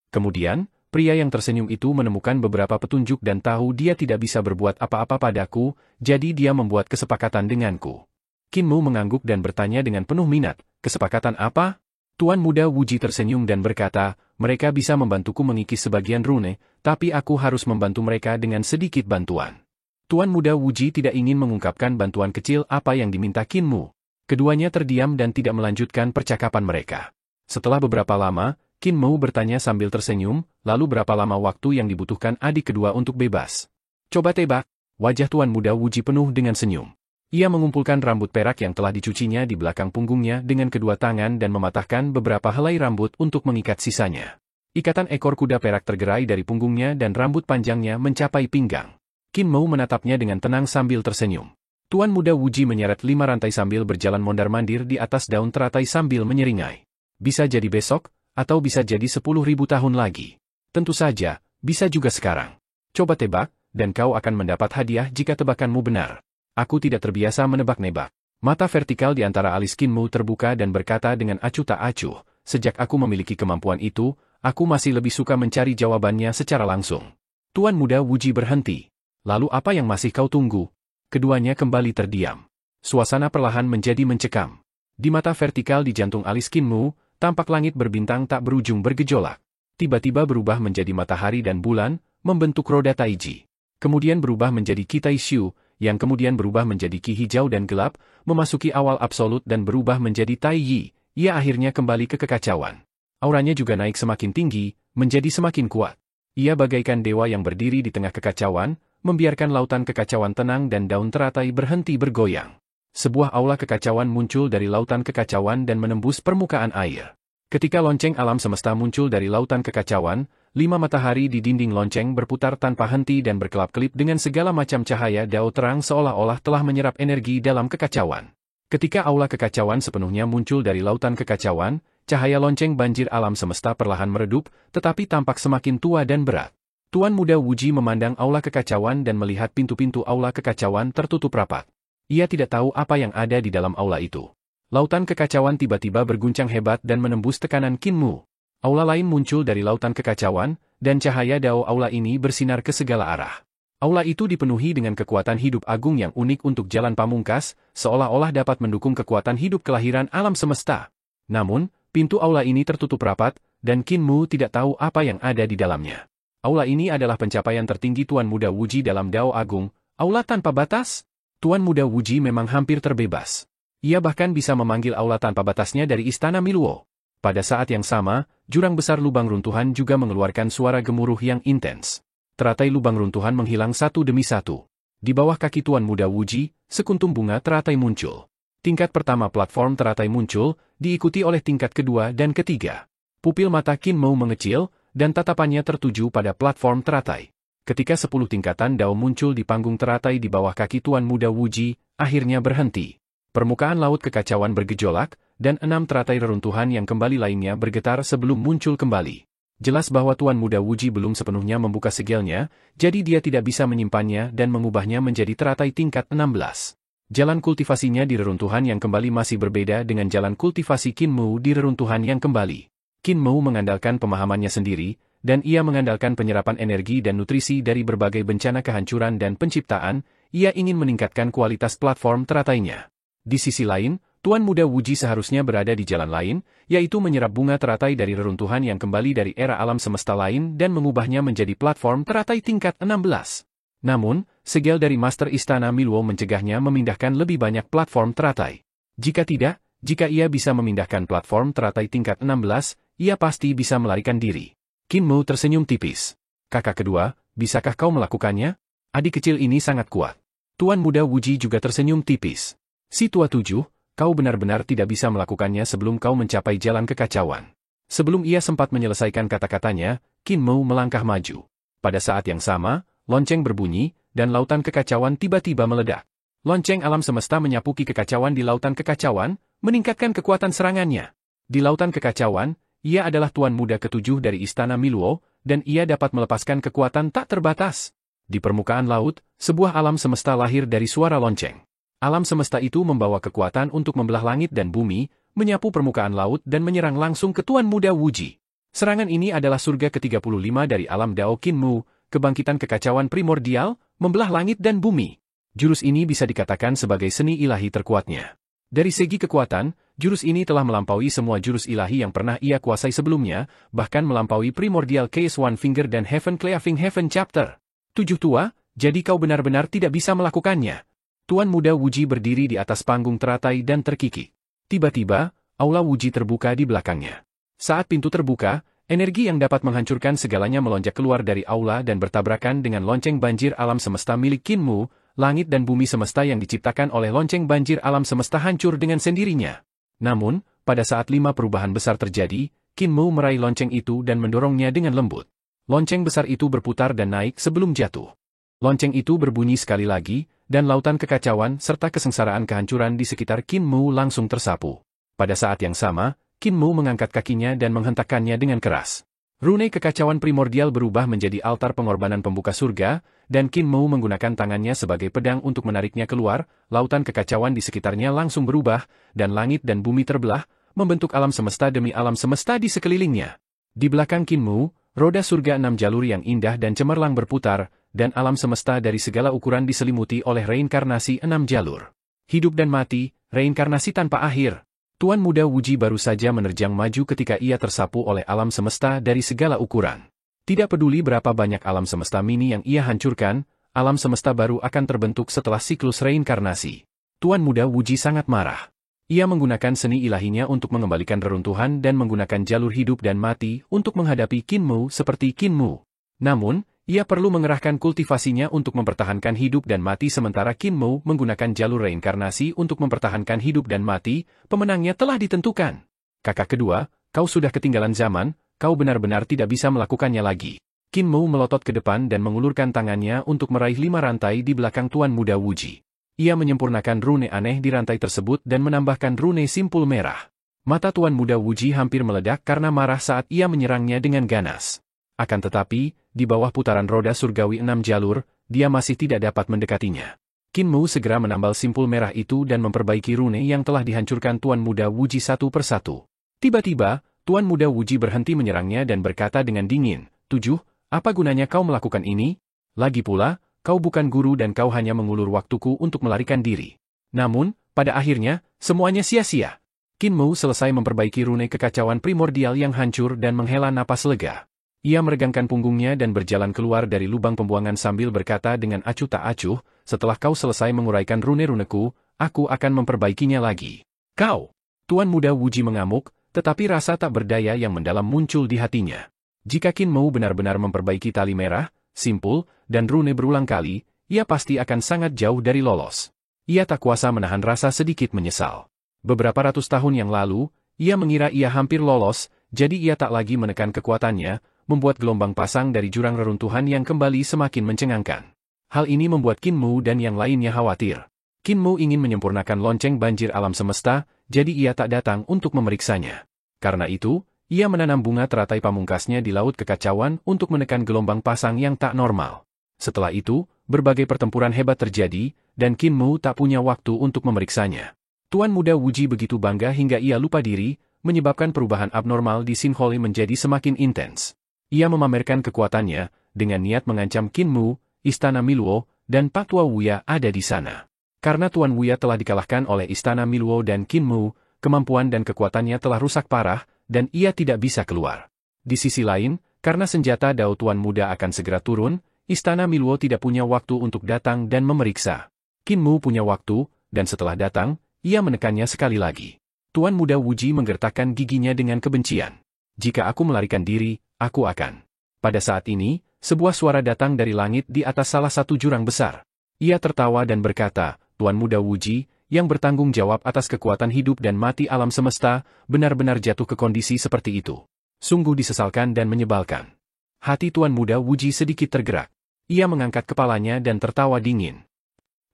Kemudian, pria yang tersenyum itu menemukan beberapa petunjuk dan tahu dia tidak bisa berbuat apa-apa padaku, jadi dia membuat kesepakatan denganku. Qin Mu mengangguk dan bertanya dengan penuh minat, kesepakatan apa? Tuan Muda Wuji tersenyum dan berkata, mereka bisa membantuku mengikis sebagian rune, tapi aku harus membantu mereka dengan sedikit bantuan. Tuan Muda Wuji tidak ingin mengungkapkan bantuan kecil apa yang diminta Qin Mu. Keduanya terdiam dan tidak melanjutkan percakapan mereka. Setelah beberapa lama, Qin Mu bertanya sambil tersenyum, lalu berapa lama waktu yang dibutuhkan adik kedua untuk bebas? Coba tebak. Wajah Tuan Muda Wuji penuh dengan senyum. Ia mengumpulkan rambut perak yang telah dicucinya di belakang punggungnya dengan kedua tangan dan mematahkan beberapa helai rambut untuk mengikat sisanya. Ikatan ekor kuda perak tergerai dari punggungnya dan rambut panjangnya mencapai pinggang. Qin Mu menatapnya dengan tenang sambil tersenyum. Tuan Muda Wuji menyeret 5 rantai sambil berjalan mondar-mandir di atas daun teratai sambil menyeringai. Bisa jadi besok, atau bisa jadi 10.000 tahun lagi. Tentu saja, bisa juga sekarang. Coba tebak, dan kau akan mendapat hadiah jika tebakanmu benar. Aku tidak terbiasa menebak-nebak. Mata vertikal di antara alis Qin Mu terbuka dan berkata dengan acuh tak acuh, sejak aku memiliki kemampuan itu, aku masih lebih suka mencari jawabannya secara langsung. Tuan Muda Wuji berhenti. Lalu apa yang masih kau tunggu? Keduanya kembali terdiam. Suasana perlahan menjadi mencekam. Di mata vertikal di jantung alis Qin Mu, tampak langit berbintang tak berujung bergejolak. Tiba-tiba berubah menjadi matahari dan bulan, membentuk roda Taiji. Kemudian berubah menjadi Qi Tai Shu, yang kemudian berubah menjadi Qi hijau dan gelap, memasuki awal absolut dan berubah menjadi Tai Yi. Ia akhirnya kembali ke kekacauan. Auranya juga naik semakin tinggi, menjadi semakin kuat. Ia bagaikan dewa yang berdiri di tengah kekacauan, membiarkan lautan kekacauan tenang dan daun teratai berhenti bergoyang. Sebuah aula kekacauan muncul dari lautan kekacauan dan menembus permukaan air. Ketika lonceng alam semesta muncul dari lautan kekacauan, 5 matahari di dinding lonceng berputar tanpa henti dan berkelap-kelip dengan segala macam cahaya dao terang seolah-olah telah menyerap energi dalam kekacauan. Ketika aula kekacauan sepenuhnya muncul dari lautan kekacauan, cahaya lonceng banjir alam semesta perlahan meredup, tetapi tampak semakin tua dan berat. Tuan Muda Wuji memandang aula kekacauan dan melihat pintu-pintu aula kekacauan tertutup rapat. Ia tidak tahu apa yang ada di dalam aula itu. Lautan kekacauan tiba-tiba berguncang hebat dan menembus tekanan Qin Mu. Aula lain muncul dari lautan kekacauan, dan cahaya dao aula ini bersinar ke segala arah. Aula itu dipenuhi dengan kekuatan hidup agung yang unik untuk jalan pamungkas, seolah-olah dapat mendukung kekuatan hidup kelahiran alam semesta. Namun, pintu aula ini tertutup rapat, dan Qin Mu tidak tahu apa yang ada di dalamnya. Aula ini adalah pencapaian tertinggi Tuan Muda Wuji dalam Dao Agung, aula tanpa batas. Tuan Muda Wuji memang hampir terbebas. Ia bahkan bisa memanggil aula tanpa batasnya dari Istana Miluo. Pada saat yang sama, jurang besar lubang runtuhan juga mengeluarkan suara gemuruh yang intens. Teratai lubang runtuhan menghilang satu demi satu. Di bawah kaki Tuan Muda Wuji, sekuntum bunga teratai muncul. Tingkat pertama platform teratai muncul, diikuti oleh tingkat kedua dan ketiga. Pupil mata Qin Mu mengecil, dan tatapannya tertuju pada platform teratai. Ketika 10 tingkatan dao muncul di panggung teratai di bawah kaki Tuan Muda Wuji, akhirnya berhenti. Permukaan laut kekacauan bergejolak, dan 6 teratai reruntuhan yang kembali lainnya bergetar sebelum muncul kembali. Jelas bahwa Tuan Muda Wuji belum sepenuhnya membuka segelnya, jadi dia tidak bisa menyimpannya dan mengubahnya menjadi teratai tingkat 16. Jalan kultivasinya di reruntuhan yang kembali masih berbeda dengan jalan kultivasi Qin Mu di reruntuhan yang kembali. Qin Mu mengandalkan pemahamannya sendiri, dan ia mengandalkan penyerapan energi dan nutrisi dari berbagai bencana kehancuran dan penciptaan. Ia ingin meningkatkan kualitas platform teratainya. Di sisi lain, Tuan Muda Wuji seharusnya berada di jalan lain, yaitu menyerap bunga teratai dari reruntuhan yang kembali dari era alam semesta lain dan mengubahnya menjadi platform teratai tingkat 16. Namun, segel dari Master Istana Miluo mencegahnya memindahkan lebih banyak platform teratai. Jika tidak, jika ia bisa memindahkan platform teratai tingkat 16, ia pasti bisa melarikan diri. Qin Mu tersenyum tipis. Kakak kedua, bisakah kau melakukannya? Adik kecil ini sangat kuat. Tuan Muda Wuji juga tersenyum tipis. Si tua 7, kau benar-benar tidak bisa melakukannya sebelum kau mencapai jalan kekacauan. Sebelum ia sempat menyelesaikan kata-katanya, Qin Mu melangkah maju. Pada saat yang sama, lonceng berbunyi, dan lautan kekacauan tiba-tiba meledak. Lonceng alam semesta menyapuki kekacauan di lautan kekacauan, meningkatkan kekuatan serangannya. Di lautan kekacauan, ia adalah Tuan Muda ke-7 dari Istana Miluo, dan ia dapat melepaskan kekuatan tak terbatas. Di permukaan laut, sebuah alam semesta lahir dari suara lonceng. Alam semesta itu membawa kekuatan untuk membelah langit dan bumi, menyapu permukaan laut dan menyerang langsung ke Tuan Muda Wuji. Serangan ini adalah surga ke-35 dari alam Dao Qin Mu, kebangkitan kekacauan primordial, membelah langit dan bumi. Jurus ini bisa dikatakan sebagai seni ilahi terkuatnya. Dari segi kekuatan, jurus ini telah melampaui semua jurus ilahi yang pernah ia kuasai sebelumnya, bahkan melampaui Primordial Case One Finger dan Heaven Cleaving Heaven Chapter 7 tua, jadi kau benar-benar tidak bisa melakukannya. Tuan Muda Wuji berdiri di atas panggung teratai dan terkikik. Tiba-tiba, aula Wuji terbuka di belakangnya. Saat pintu terbuka, energi yang dapat menghancurkan segalanya melonjak keluar dari aula dan bertabrakan dengan lonceng banjir alam semesta milik Qin Mu. Langit dan bumi semesta yang diciptakan oleh lonceng banjir alam semesta hancur dengan sendirinya. Namun, pada saat 5 perubahan besar terjadi, Qin Mu meraih lonceng itu dan mendorongnya dengan lembut. Lonceng besar itu berputar dan naik sebelum jatuh. Lonceng itu berbunyi sekali lagi, dan lautan kekacauan serta kesengsaraan kehancuran di sekitar Qin Mu langsung tersapu. Pada saat yang sama, Qin Mu mengangkat kakinya dan menghentakkannya dengan keras. Rune kekacauan primordial berubah menjadi altar pengorbanan pembuka surga, dan Qin Mu menggunakan tangannya sebagai pedang untuk menariknya keluar. Lautan kekacauan di sekitarnya langsung berubah, dan langit dan bumi terbelah, membentuk alam semesta demi alam semesta di sekelilingnya. Di belakang Qin Mu, roda surga 6 jalur yang indah dan cemerlang berputar, dan alam semesta dari segala ukuran diselimuti oleh reinkarnasi 6 jalur. Hidup dan mati, reinkarnasi tanpa akhir. Tuan Muda Wuji baru saja menerjang maju ketika ia tersapu oleh alam semesta dari segala ukuran. Tidak peduli berapa banyak alam semesta mini yang ia hancurkan, alam semesta baru akan terbentuk setelah siklus reinkarnasi. Tuan Muda Wuji sangat marah. Ia menggunakan seni ilahinya untuk mengembalikan reruntuhan dan menggunakan jalur hidup dan mati untuk menghadapi Qin Mu seperti Qin Mu. Namun, ia perlu mengerahkan kultivasinya untuk mempertahankan hidup dan mati sementara Qin Mu menggunakan jalur reinkarnasi untuk mempertahankan hidup dan mati. Pemenangnya telah ditentukan. Kakak kedua, kau sudah ketinggalan zaman, kau benar-benar tidak bisa melakukannya lagi. Qin Mu melotot ke depan dan mengulurkan tangannya untuk meraih 5 rantai di belakang Tuan Muda Wuji. Ia menyempurnakan rune aneh di rantai tersebut dan menambahkan rune simpul merah. Mata Tuan Muda Wuji hampir meledak karena marah saat ia menyerangnya dengan ganas. Akan tetapi, di bawah putaran roda surgawi 6 jalur, dia masih tidak dapat mendekatinya. Qin Mu segera menambal simpul merah itu dan memperbaiki rune yang telah dihancurkan Tuan Muda Wuji satu persatu. Tiba-tiba, Tuan Muda Wuji berhenti menyerangnya dan berkata dengan dingin, 7, apa gunanya kau melakukan ini? Lagi pula, kau bukan guru dan kau hanya mengulur waktuku untuk melarikan diri. Namun, pada akhirnya, semuanya sia-sia. Qin Mu selesai memperbaiki rune kekacauan primordial yang hancur dan menghela napas lega. Ia meregangkan punggungnya dan berjalan keluar dari lubang pembuangan sambil berkata dengan acuh tak acuh, setelah kau selesai menguraikan rune-runeku, aku akan memperbaikinya lagi. Kau! Tuan Muda Wuji mengamuk, tetapi rasa tak berdaya yang mendalam muncul di hatinya. Jika Qin Mu benar-benar memperbaiki tali merah, simpul, dan rune berulang kali, ia pasti akan sangat jauh dari lolos. Ia tak kuasa menahan rasa sedikit menyesal. Beberapa ratus tahun yang lalu, ia mengira ia hampir lolos, jadi ia tak lagi menekan kekuatannya, membuat gelombang pasang dari jurang reruntuhan yang kembali semakin mencengangkan. Hal ini membuat Qin Mu dan yang lainnya khawatir. Qin Mu ingin menyempurnakan lonceng banjir alam semesta, jadi ia tak datang untuk memeriksanya. Karena itu, ia menanam bunga teratai pamungkasnya di laut kekacauan untuk menekan gelombang pasang yang tak normal. Setelah itu, berbagai pertempuran hebat terjadi, dan Qin Mu tak punya waktu untuk memeriksanya. Tuan Muda Wuji begitu bangga hingga ia lupa diri, menyebabkan perubahan abnormal di Xinholi menjadi semakin intens. Ia memamerkan kekuatannya, dengan niat mengancam Qin Mu, Istana Miluo, dan Pak Tua Wuya ada di sana. Karena Tuan Wuya telah dikalahkan oleh Istana Miluo dan Qin Mu, kemampuan dan kekuatannya telah rusak parah, dan ia tidak bisa keluar. Di sisi lain, karena senjata Dao Tuan Muda akan segera turun, Istana Miluo tidak punya waktu untuk datang dan memeriksa. Qin Mu punya waktu, dan setelah datang, ia menekannya sekali lagi. Tuan Muda Wuji menggertakkan giginya dengan kebencian. Jika aku melarikan diri, aku akan. Pada saat ini, sebuah suara datang dari langit di atas salah satu jurang besar. Ia tertawa dan berkata, Tuan Muda Wuji, yang bertanggung jawab atas kekuatan hidup dan mati alam semesta, benar-benar jatuh ke kondisi seperti itu. Sungguh disesalkan dan menyebalkan. Hati Tuan Muda Wuji sedikit tergerak. Ia mengangkat kepalanya dan tertawa dingin.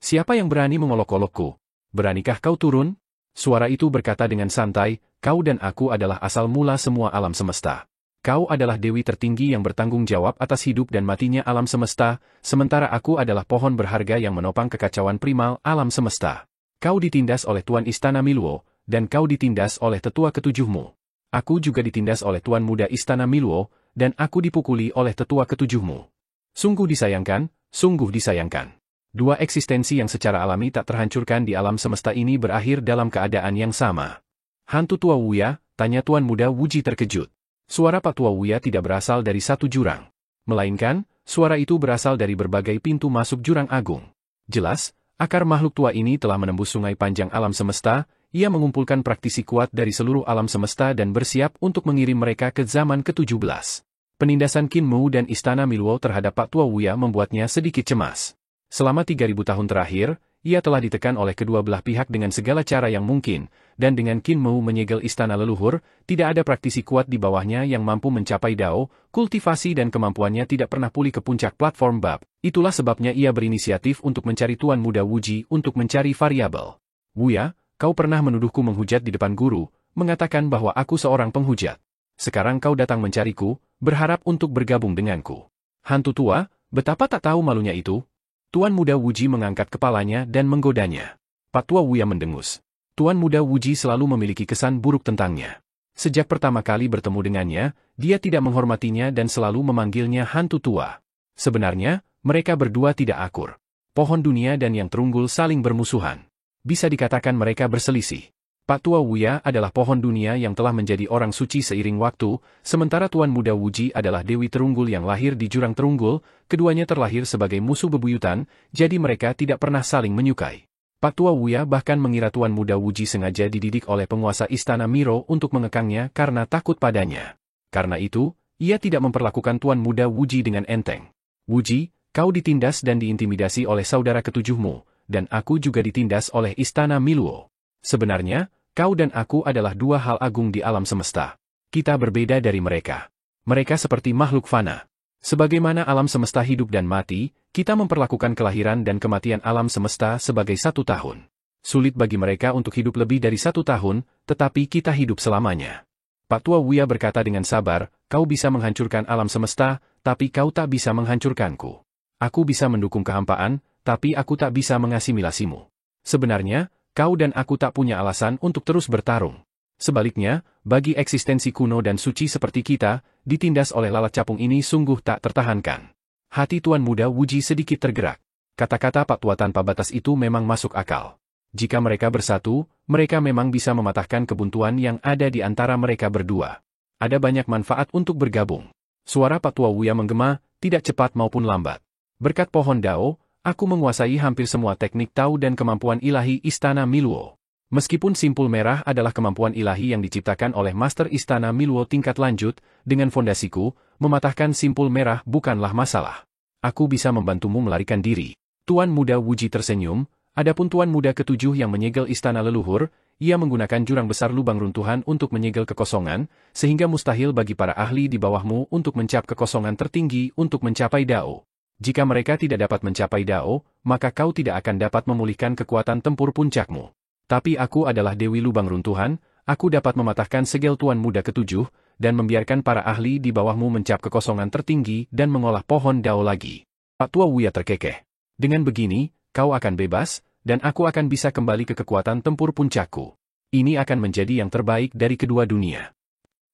Siapa yang berani mengolok-olokku? Beranikah kau turun? Suara itu berkata dengan santai, kau dan aku adalah asal mula semua alam semesta. Kau adalah dewi tertinggi yang bertanggung jawab atas hidup dan matinya alam semesta, sementara aku adalah pohon berharga yang menopang kekacauan primal alam semesta. Kau ditindas oleh Tuan Istana Miluo, dan kau ditindas oleh tetua ketujuhmu. Aku juga ditindas oleh Tuan Muda Istana Miluo, dan aku dipukuli oleh tetua ketujuhmu. Sungguh disayangkan, sungguh disayangkan. Dua eksistensi yang secara alami tak terhancurkan di alam semesta ini berakhir dalam keadaan yang sama. Hantu Tua Wuya, tanya Tuan Muda Wuji terkejut. Suara Pak Tua Wuya tidak berasal dari satu jurang. Melainkan, suara itu berasal dari berbagai pintu masuk jurang agung. Jelas, akar makhluk tua ini telah menembus sungai panjang alam semesta, ia mengumpulkan praktisi kuat dari seluruh alam semesta dan bersiap untuk mengirim mereka ke zaman ke-17. Penindasan Qin Mu dan Istana Miluo terhadap Pak Tua Wuya membuatnya sedikit cemas. Selama 3.000 tahun terakhir, ia telah ditekan oleh kedua belah pihak dengan segala cara yang mungkin, dan dengan Qin Mu menyegel istana leluhur, tidak ada praktisi kuat di bawahnya yang mampu mencapai Dao, kultivasi dan kemampuannya tidak pernah pulih ke puncak platform bab. Itulah sebabnya ia berinisiatif untuk mencari Tuan Muda Wuji untuk mencari variabel. Wuya, kau pernah menuduhku menghujat di depan guru, mengatakan bahwa aku seorang penghujat. Sekarang kau datang mencariku, berharap untuk bergabung denganku. Hantu tua, betapa tak tahu malunya itu. Tuan Muda Wuji mengangkat kepalanya dan menggodanya. Pak Tua Wuya mendengus. Tuan Muda Wuji selalu memiliki kesan buruk tentangnya. Sejak pertama kali bertemu dengannya, dia tidak menghormatinya dan selalu memanggilnya hantu tua. Sebenarnya, mereka berdua tidak akur. Pohon dunia dan yang terunggul saling bermusuhan. Bisa dikatakan mereka berselisih. Pak Tua Wuya adalah pohon dunia yang telah menjadi orang suci seiring waktu, sementara Tuan Muda Wuji adalah Dewi Terunggul yang lahir di Jurang Terunggul, keduanya terlahir sebagai musuh bebuyutan, jadi mereka tidak pernah saling menyukai. Pak Tua Wuya bahkan mengira Tuan Muda Wuji sengaja dididik oleh penguasa Istana Miro untuk mengekangnya karena takut padanya. Karena itu, ia tidak memperlakukan Tuan Muda Wuji dengan enteng. Wuji, kau ditindas dan diintimidasi oleh saudara ketujuhmu, dan aku juga ditindas oleh Istana Miluo. Sebenarnya, kau dan aku adalah dua hal agung di alam semesta. Kita berbeda dari mereka. Mereka seperti makhluk fana. Sebagaimana alam semesta hidup dan mati, kita memperlakukan kelahiran dan kematian alam semesta sebagai 1 tahun. Sulit bagi mereka untuk hidup lebih dari 1 tahun, tetapi kita hidup selamanya. Pak Tua Wuya berkata dengan sabar, kau bisa menghancurkan alam semesta, tapi kau tak bisa menghancurkanku. Aku bisa mendukung kehampaan, tapi aku tak bisa mengasimilasimu. Sebenarnya, kau dan aku tak punya alasan untuk terus bertarung. Sebaliknya, bagi eksistensi kuno dan suci seperti kita, ditindas oleh lalat capung ini sungguh tak tertahankan. Hati Tuan Muda Wuji sedikit tergerak. Kata-kata Pak Tua tanpa batas itu memang masuk akal. Jika mereka bersatu, mereka memang bisa mematahkan kebuntuan yang ada di antara mereka berdua. Ada banyak manfaat untuk bergabung. Suara Pak Tua Wuya menggema, tidak cepat maupun lambat. Berkat pohon Dao, aku menguasai hampir semua teknik Tao dan kemampuan ilahi Istana Miluo. Meskipun simpul merah adalah kemampuan ilahi yang diciptakan oleh Master Istana Miluo tingkat lanjut, dengan fondasiku, mematahkan simpul merah bukanlah masalah. Aku bisa membantumu melarikan diri. Tuan Muda Wuji tersenyum, adapun Tuan Muda ketujuh yang menyegel istana leluhur, ia menggunakan jurang besar lubang runtuhan untuk menyegel kekosongan, sehingga mustahil bagi para ahli di bawahmu untuk mencap kekosongan tertinggi untuk mencapai Dao. Jika mereka tidak dapat mencapai Dao, maka kau tidak akan dapat memulihkan kekuatan tempur puncakmu. Tapi aku adalah Dewi Lubang Runtuhan, aku dapat mematahkan segel Tuan Muda ketujuh, dan membiarkan para ahli di bawahmu mencap kekosongan tertinggi dan mengolah pohon Dao lagi. Pak Tua Wuya terkekeh. Dengan begini, kau akan bebas, dan aku akan bisa kembali ke kekuatan tempur puncakku. Ini akan menjadi yang terbaik dari kedua dunia.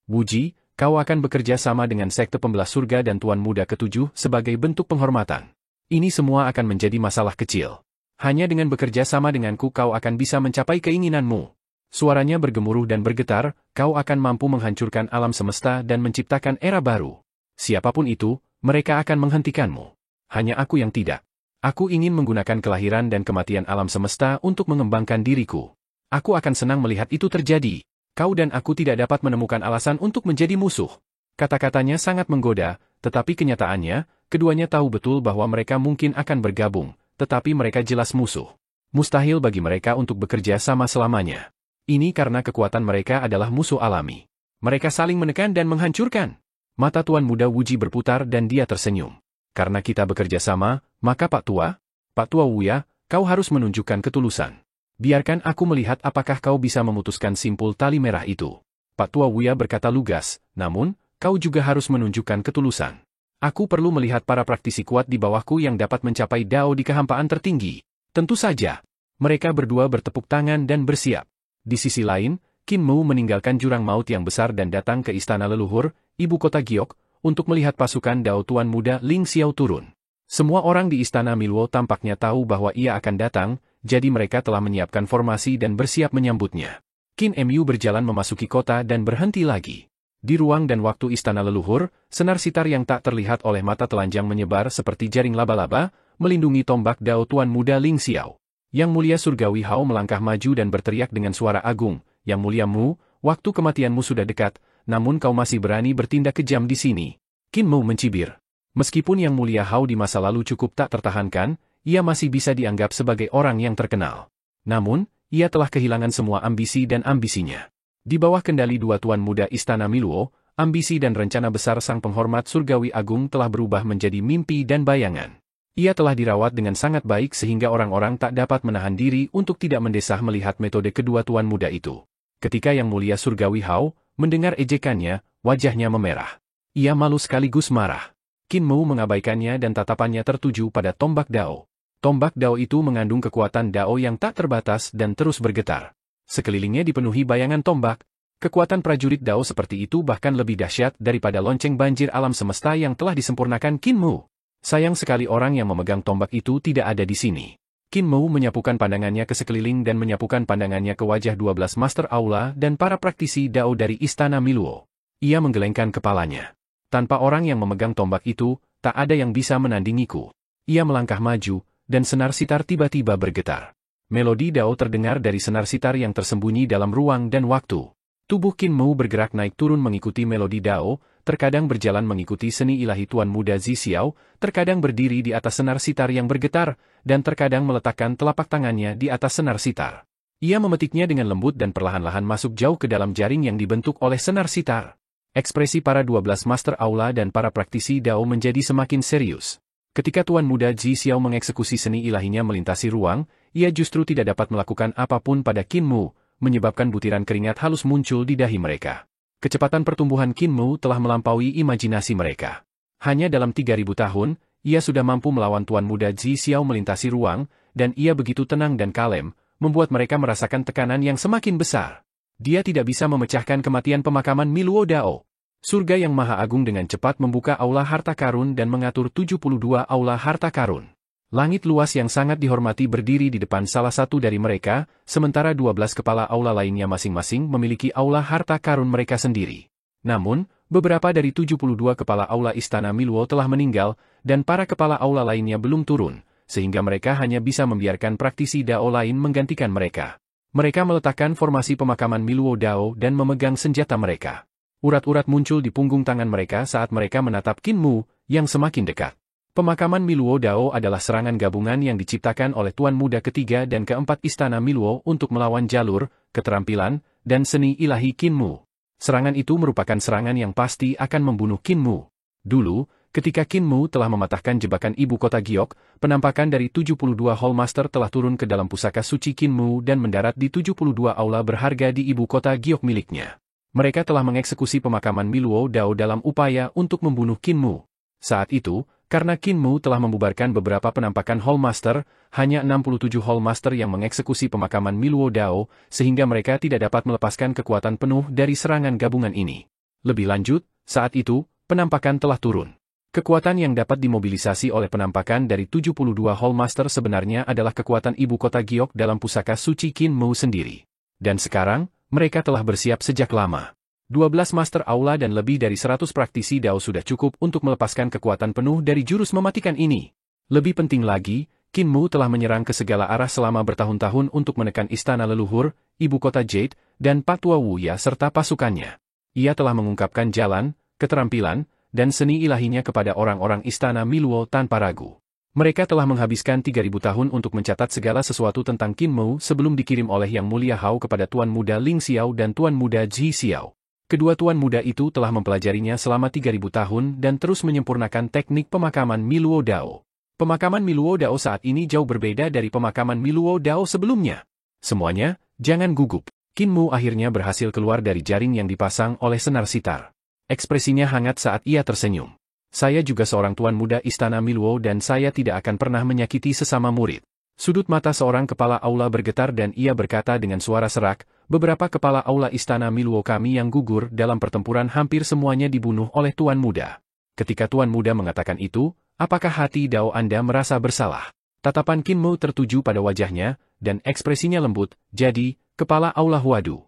Wuji, kau akan bekerja sama dengan Sekte Pembelah Surga dan Tuan Muda ketujuh sebagai bentuk penghormatan. Ini semua akan menjadi masalah kecil. Hanya dengan bekerja sama denganku kau akan bisa mencapai keinginanmu. Suaranya bergemuruh dan bergetar, kau akan mampu menghancurkan alam semesta dan menciptakan era baru. Siapapun itu, mereka akan menghentikanmu. Hanya aku yang tidak. Aku ingin menggunakan kelahiran dan kematian alam semesta untuk mengembangkan diriku. Aku akan senang melihat itu terjadi. Kau dan aku tidak dapat menemukan alasan untuk menjadi musuh. Kata-katanya sangat menggoda, tetapi kenyataannya, keduanya tahu betul bahwa mereka mungkin akan bergabung, tetapi mereka jelas musuh. Mustahil bagi mereka untuk bekerja sama selamanya. Ini karena kekuatan mereka adalah musuh alami. Mereka saling menekan dan menghancurkan. Mata Tuan Muda Wuji berputar dan dia tersenyum. Karena kita bekerja sama, maka Pak Tua Wuya, kau harus menunjukkan ketulusan. Biarkan aku melihat apakah kau bisa memutuskan simpul tali merah itu. Pak Tua Wuya berkata lugas, namun, kau juga harus menunjukkan ketulusan. Aku perlu melihat para praktisi kuat di bawahku yang dapat mencapai Dao di kehampaan tertinggi. Tentu saja. Mereka berdua bertepuk tangan dan bersiap. Di sisi lain, Qin Mu meninggalkan jurang maut yang besar dan datang ke istana leluhur, ibu kota Giok, untuk melihat pasukan Dao Tuan Muda Ling Xiao turun. Semua orang di istana Miluo tampaknya tahu bahwa ia akan datang, jadi mereka telah menyiapkan formasi dan bersiap menyambutnya. Qin Mu berjalan memasuki kota dan berhenti lagi. Di ruang dan waktu istana leluhur, senar sitar yang tak terlihat oleh mata telanjang menyebar seperti jaring laba-laba, melindungi tombak Dao Tuan Muda Ling Xiao. Yang Mulia Surgawi Hao melangkah maju dan berteriak dengan suara agung, "Yang Mulia Mu, waktu kematianmu sudah dekat, namun kau masih berani bertindak kejam di sini." Qin Mu mencibir. Meskipun Yang Mulia Hao di masa lalu cukup tak tertahankan, ia masih bisa dianggap sebagai orang yang terkenal. Namun, ia telah kehilangan semua ambisi dan ambisinya. Di bawah kendali dua tuan muda Istana Miluo, ambisi dan rencana besar sang penghormat surgawi agung telah berubah menjadi mimpi dan bayangan. Ia telah dirawat dengan sangat baik sehingga orang-orang tak dapat menahan diri untuk tidak mendesah melihat metode kedua tuan muda itu. Ketika Yang Mulia Surgawi Hao mendengar ejekannya, wajahnya memerah. Ia malu sekaligus marah. Qin Mu mengabaikannya dan tatapannya tertuju pada tombak Dao. Tombak Dao itu mengandung kekuatan Dao yang tak terbatas dan terus bergetar. Sekelilingnya dipenuhi bayangan tombak. Kekuatan prajurit Dao seperti itu bahkan lebih dahsyat daripada lonceng banjir alam semesta yang telah disempurnakan Qin Mu. Sayang sekali orang yang memegang tombak itu tidak ada di sini. Qin Mu menyapukan pandangannya ke sekeliling dan menyapukan pandangannya ke wajah 12 Master Aula dan para praktisi Dao dari Istana Miluo. Ia menggelengkan kepalanya. Tanpa orang yang memegang tombak itu, tak ada yang bisa menandingiku. Ia melangkah maju, dan senar sitar tiba-tiba bergetar. Melodi Dao terdengar dari senar sitar yang tersembunyi dalam ruang dan waktu. Tubuh Qin Mu bergerak naik turun mengikuti melodi Dao, terkadang berjalan mengikuti seni ilahi Tuan Muda Zi Xiao, terkadang berdiri di atas senar sitar yang bergetar, dan terkadang meletakkan telapak tangannya di atas senar sitar. Ia memetiknya dengan lembut dan perlahan-lahan masuk jauh ke dalam jaring yang dibentuk oleh senar sitar. Ekspresi para 12 Master Aula dan para praktisi Dao menjadi semakin serius. Ketika Tuan Muda Zi Xiao mengeksekusi seni ilahinya melintasi ruang, ia justru tidak dapat melakukan apapun pada Qin Mu, menyebabkan butiran keringat halus muncul di dahi mereka. Kecepatan pertumbuhan Qin Mu telah melampaui imajinasi mereka. Hanya dalam 3000 tahun, ia sudah mampu melawan Tuan Muda Zi Xiao melintasi ruang, dan ia begitu tenang dan kalem, membuat mereka merasakan tekanan yang semakin besar. Dia tidak bisa memecahkan kematian pemakaman Miluo Dao. Surga yang Maha Agung dengan cepat membuka aula harta karun dan mengatur 72 aula harta karun. Langit luas yang sangat dihormati berdiri di depan salah satu dari mereka, sementara 12 kepala aula lainnya masing-masing memiliki aula harta karun mereka sendiri. Namun, beberapa dari 72 kepala aula Istana Miluo telah meninggal, dan para kepala aula lainnya belum turun, sehingga mereka hanya bisa membiarkan praktisi Dao lain menggantikan mereka. Mereka meletakkan formasi pemakaman Miluo Dao dan memegang senjata mereka. Urat-urat muncul di punggung tangan mereka saat mereka menatap Qin Mu, yang semakin dekat. Pemakaman Miluo Dao adalah serangan gabungan yang diciptakan oleh Tuan Muda ketiga dan keempat Istana Miluo untuk melawan jalur, keterampilan, dan seni ilahi Qin Mu. Serangan itu merupakan serangan yang pasti akan membunuh Qin Mu. Dulu, Ketika Qin Mu telah mematahkan jebakan ibu kota Giok, penampakan dari 72 Hallmaster telah turun ke dalam pusaka suci Qin Mu dan mendarat di 72 aula berharga di ibu kota Giok miliknya. Mereka telah mengeksekusi pemakaman Miluo Dao dalam upaya untuk membunuh Qin Mu. Saat itu, karena Qin Mu telah membubarkan beberapa penampakan Hallmaster, hanya 67 Hallmaster yang mengeksekusi pemakaman Miluo Dao, sehingga mereka tidak dapat melepaskan kekuatan penuh dari serangan gabungan ini. Lebih lanjut, saat itu, penampakan telah turun. Kekuatan yang dapat dimobilisasi oleh penampakan dari 72 Hallmaster sebenarnya adalah kekuatan ibu kota Giok dalam pusaka suci Qin Mu sendiri. Dan sekarang, mereka telah bersiap sejak lama. 12 Master Aula dan lebih dari 100 praktisi Dao sudah cukup untuk melepaskan kekuatan penuh dari jurus mematikan ini. Lebih penting lagi, Qin Mu telah menyerang ke segala arah selama bertahun-tahun untuk menekan istana leluhur, ibu kota Jade, dan Patua Wuya serta pasukannya. Ia telah mengungkapkan jalan, keterampilan, dan seni ilahinya kepada orang-orang istana Miluo tanpa ragu. Mereka telah menghabiskan 3.000 tahun untuk mencatat segala sesuatu tentang Qin Mu sebelum dikirim oleh Yang Mulia Hao kepada Tuan Muda Ling Xiao dan Tuan Muda Ji Xiao. Kedua tuan muda itu telah mempelajarinya selama 3.000 tahun dan terus menyempurnakan teknik pemakaman Miluo Dao. Pemakaman Miluo Dao saat ini jauh berbeda dari pemakaman Miluo Dao sebelumnya. Semuanya, jangan gugup. Qin Mu akhirnya berhasil keluar dari jaring yang dipasang oleh senar sitar. Ekspresinya hangat saat ia tersenyum. Saya juga seorang tuan muda istana Miluo dan saya tidak akan pernah menyakiti sesama murid. Sudut mata seorang kepala aula bergetar dan ia berkata dengan suara serak, beberapa kepala aula istana Miluo kami yang gugur dalam pertempuran hampir semuanya dibunuh oleh tuan muda. Ketika tuan muda mengatakan itu, apakah hati Dao Anda merasa bersalah? Tatapan Qin Mu tertuju pada wajahnya, dan ekspresinya lembut, jadi, kepala aula Huadu.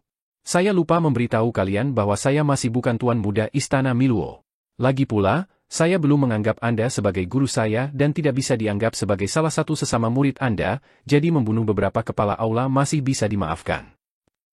Saya lupa memberitahu kalian bahwa saya masih bukan tuan muda istana Miluo. Lagi pula, saya belum menganggap Anda sebagai guru saya dan tidak bisa dianggap sebagai salah satu sesama murid Anda, jadi membunuh beberapa kepala aula masih bisa dimaafkan.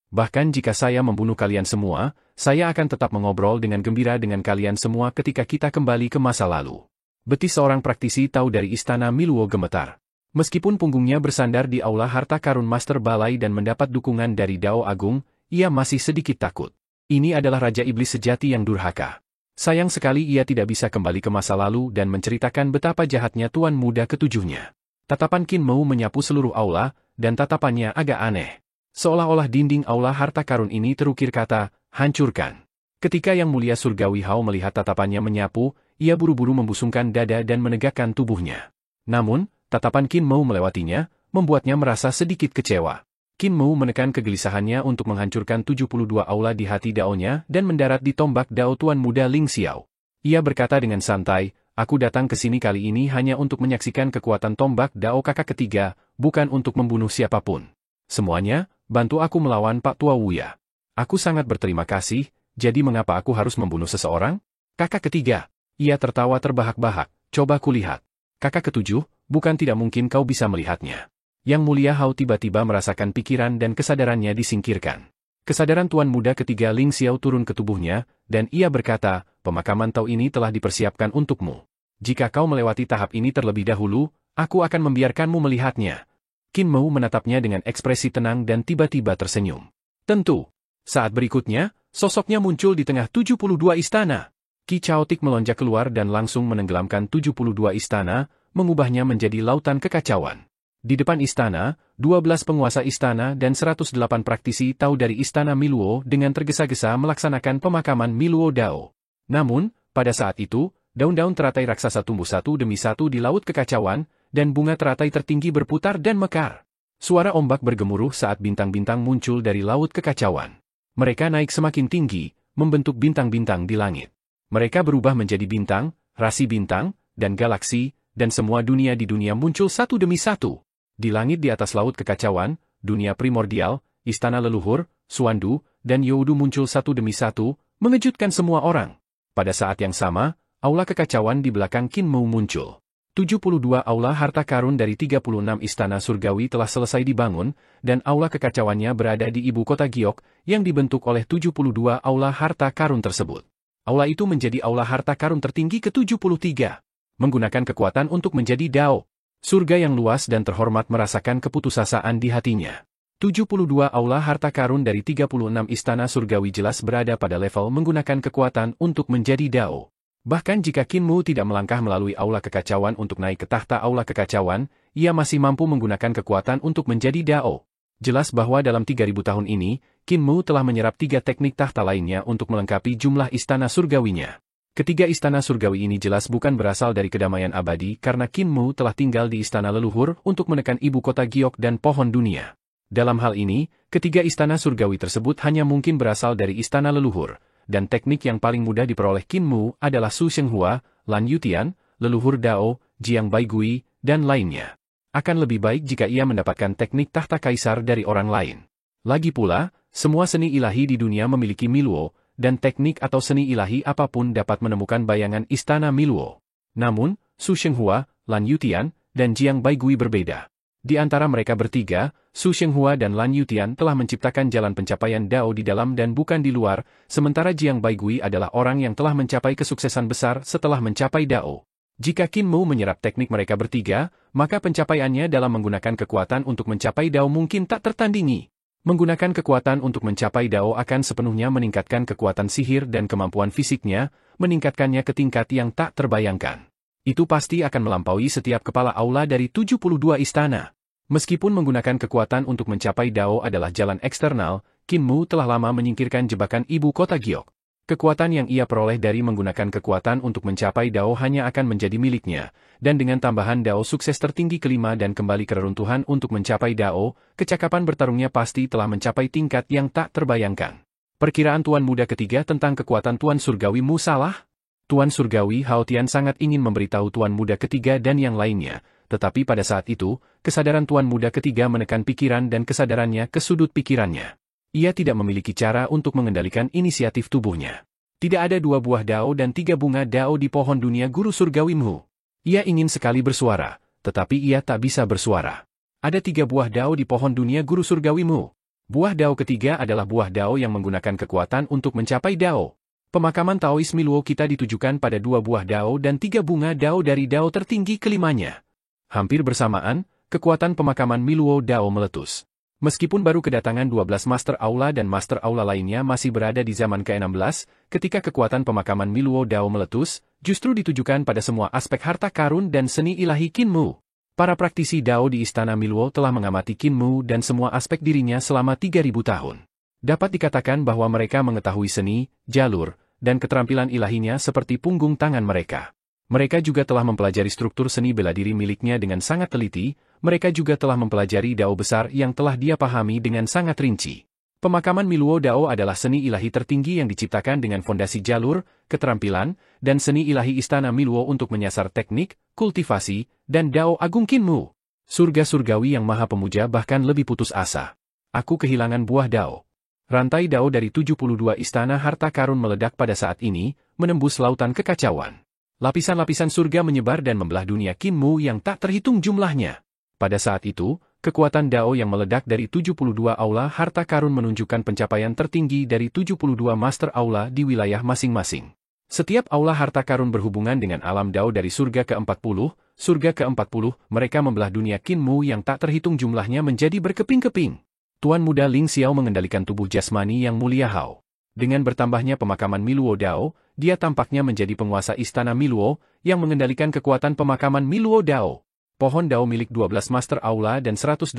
Bahkan jika saya membunuh kalian semua, saya akan tetap mengobrol dengan gembira dengan kalian semua ketika kita kembali ke masa lalu. Betis seorang praktisi tahu dari istana Miluo gemetar. Meskipun punggungnya bersandar di aula harta karun Master Balai dan mendapat dukungan dari Dao Agung, ia masih sedikit takut. Ini adalah Raja Iblis sejati yang durhaka. Sayang sekali ia tidak bisa kembali ke masa lalu dan menceritakan betapa jahatnya tuan muda ketujuhnya. Tatapan Qin Mu menyapu seluruh aula, dan tatapannya agak aneh. Seolah-olah dinding aula harta karun ini terukir kata, hancurkan. Ketika Yang Mulia Surgawi Hao melihat tatapannya menyapu, ia buru-buru membusungkan dada dan menegakkan tubuhnya. Namun, tatapan Qin Mu melewatinya, membuatnya merasa sedikit kecewa. Qin Mu menekan kegelisahannya untuk menghancurkan 72 aula di hati Dao-nya dan mendarat di tombak Dao Tuan Muda Ling Xiao. Ia berkata dengan santai, aku datang ke sini kali ini hanya untuk menyaksikan kekuatan tombak Dao kakak ketiga, bukan untuk membunuh siapapun. Semuanya, bantu aku melawan Pak Tua Wuya. Aku sangat berterima kasih, jadi mengapa aku harus membunuh seseorang? Kakak ketiga. Ia tertawa terbahak-bahak, coba kulihat. Kakak ketujuh, bukan tidak mungkin kau bisa melihatnya. Yang Mulia Hao tiba-tiba merasakan pikiran dan kesadarannya disingkirkan. Kesadaran tuan muda ketiga Ling Xiao turun ke tubuhnya, dan ia berkata, pemakaman Tao ini telah dipersiapkan untukmu. Jika kau melewati tahap ini terlebih dahulu, aku akan membiarkanmu melihatnya. Qin Mu menatapnya dengan ekspresi tenang dan tiba-tiba tersenyum. Tentu. Saat berikutnya, sosoknya muncul di tengah 72 istana. Qi Chaotic melonjak keluar dan langsung menenggelamkan 72 istana, mengubahnya menjadi lautan kekacauan. Di depan istana, 12 penguasa istana dan 108 praktisi Tao dari istana Miluo dengan tergesa-gesa melaksanakan pemakaman Miluo Dao. Namun, pada saat itu, daun-daun teratai raksasa tumbuh satu demi satu di laut kekacauan, dan bunga teratai tertinggi berputar dan mekar. Suara ombak bergemuruh saat bintang-bintang muncul dari laut kekacauan. Mereka naik semakin tinggi, membentuk bintang-bintang di langit. Mereka berubah menjadi bintang, rasi bintang, dan galaksi, dan semua dunia di dunia muncul satu demi satu. Di langit di atas laut kekacauan, dunia primordial, istana leluhur, Suandu, dan Youdu muncul satu demi satu, mengejutkan semua orang. Pada saat yang sama, aula kekacauan di belakang Qin Mu muncul. 72 aula harta karun dari 36 istana surgawi telah selesai dibangun, dan aula kekacauannya berada di ibu kota Giok, yang dibentuk oleh 72 aula harta karun tersebut. Aula itu menjadi aula harta karun tertinggi ke-73. Menggunakan kekuatan untuk menjadi Dao. Surga yang luas dan terhormat merasakan keputusasaan di hatinya. 72 aula harta karun dari 36 istana surgawi jelas berada pada level menggunakan kekuatan untuk menjadi Dao. Bahkan jika Qin Mu tidak melangkah melalui aula kekacauan untuk naik ke tahta aula kekacauan, ia masih mampu menggunakan kekuatan untuk menjadi Dao. Jelas bahwa dalam 3000 tahun ini, Qin Mu telah menyerap 3 teknik tahta lainnya untuk melengkapi jumlah istana surgawinya. Ketiga istana surgawi ini jelas bukan berasal dari kedamaian abadi karena Qin Mu telah tinggal di istana leluhur untuk menekan ibu kota Giok dan pohon dunia. Dalam hal ini, ketiga istana surgawi tersebut hanya mungkin berasal dari istana leluhur, dan teknik yang paling mudah diperoleh Qin Mu adalah Su Shenghua, Lan Yutian, leluhur Dao, Jiang Baigui, dan lainnya. Akan lebih baik jika ia mendapatkan teknik tahta kaisar dari orang lain. Lagi pula, semua seni ilahi di dunia memiliki Miluo, dan teknik atau seni ilahi apapun dapat menemukan bayangan istana Miluo. Namun, Su Shenghua, Lan Yutian, dan Jiang Baigui berbeda. Di antara mereka bertiga, Su Shenghua dan Lan Yutian telah menciptakan jalan pencapaian Dao di dalam dan bukan di luar, sementara Jiang Baigui adalah orang yang telah mencapai kesuksesan besar setelah mencapai Dao. Jika Qin Mu menyerap teknik mereka bertiga, maka pencapaiannya dalam menggunakan kekuatan untuk mencapai Dao mungkin tak tertandingi. Menggunakan kekuatan untuk mencapai Dao akan sepenuhnya meningkatkan kekuatan sihir dan kemampuan fisiknya, meningkatkannya ke tingkat yang tak terbayangkan. Itu pasti akan melampaui setiap kepala aula dari 72 istana. Meskipun menggunakan kekuatan untuk mencapai Dao adalah jalan eksternal, Qin Mu telah lama menyingkirkan jebakan ibu kota Giok. Kekuatan yang ia peroleh dari menggunakan kekuatan untuk mencapai Dao hanya akan menjadi miliknya, dan dengan tambahan Dao sukses tertinggi kelima dan kembali ke reruntuhan untuk mencapai Dao, kecakapan bertarungnya pasti telah mencapai tingkat yang tak terbayangkan. Perkiraan Tuan Muda ketiga tentang kekuatan Tuan Surgawi Mu salah? Tuan Surgawi Hao Tian sangat ingin memberitahu Tuan Muda ketiga dan yang lainnya, tetapi pada saat itu, kesadaran Tuan Muda ketiga menekan pikiran dan kesadarannya ke sudut pikirannya. Ia tidak memiliki cara untuk mengendalikan inisiatif tubuhnya. Tidak ada 2 buah Dao dan 3 bunga Dao di pohon dunia Guru Surgawi Mu. Ia ingin sekali bersuara, tetapi ia tak bisa bersuara. Ada 3 buah Dao di pohon dunia Guru Surgawi Mu. Buah Dao ketiga adalah buah Dao yang menggunakan kekuatan untuk mencapai Dao. Pemakaman Taois Miluo kita ditujukan pada 2 buah Dao dan 3 bunga Dao dari Dao tertinggi kelimanya. Hampir bersamaan, kekuatan pemakaman Miluo Dao meletus. Meskipun baru kedatangan 12 Master Aula dan Master Aula lainnya masih berada di zaman ke-16, ketika kekuatan pemakaman Miluo Dao meletus, justru ditujukan pada semua aspek harta karun dan seni ilahi Qin Mu. Para praktisi Dao di Istana Miluo telah mengamati Qin Mu dan semua aspek dirinya selama 3000 tahun. Dapat dikatakan bahwa mereka mengetahui seni, jalur, dan keterampilan ilahinya seperti punggung tangan mereka. Mereka juga telah mempelajari struktur seni bela diri miliknya dengan sangat teliti. Mereka juga telah mempelajari Dao besar yang telah dia pahami dengan sangat rinci. Pemakaman Miluo Dao adalah seni ilahi tertinggi yang diciptakan dengan fondasi jalur, keterampilan, dan seni ilahi Istana Miluo untuk menyasar teknik, kultivasi, dan Dao Agung Qin Mu. Surga surgawi yang maha pemuja bahkan lebih putus asa. Aku kehilangan buah Dao. Rantai Dao dari 72 istana harta karun meledak pada saat ini, menembus lautan kekacauan. Lapisan-lapisan surga menyebar dan membelah dunia Qin Mu yang tak terhitung jumlahnya. Pada saat itu, kekuatan Dao yang meledak dari 72 aula harta karun menunjukkan pencapaian tertinggi dari 72 Master Aula di wilayah masing-masing. Setiap aula harta karun berhubungan dengan alam Dao dari surga ke-40, surga ke-40, mereka membelah dunia Qin Mu yang tak terhitung jumlahnya menjadi berkeping-keping. Tuan Muda Ling Xiao mengendalikan tubuh jasmani yang mulia Hao. Dengan bertambahnya pemakaman Miluo Dao, dia tampaknya menjadi penguasa istana Miluo, yang mengendalikan kekuatan pemakaman Miluo Dao. Pohon Dao milik 12 Master Aula dan 187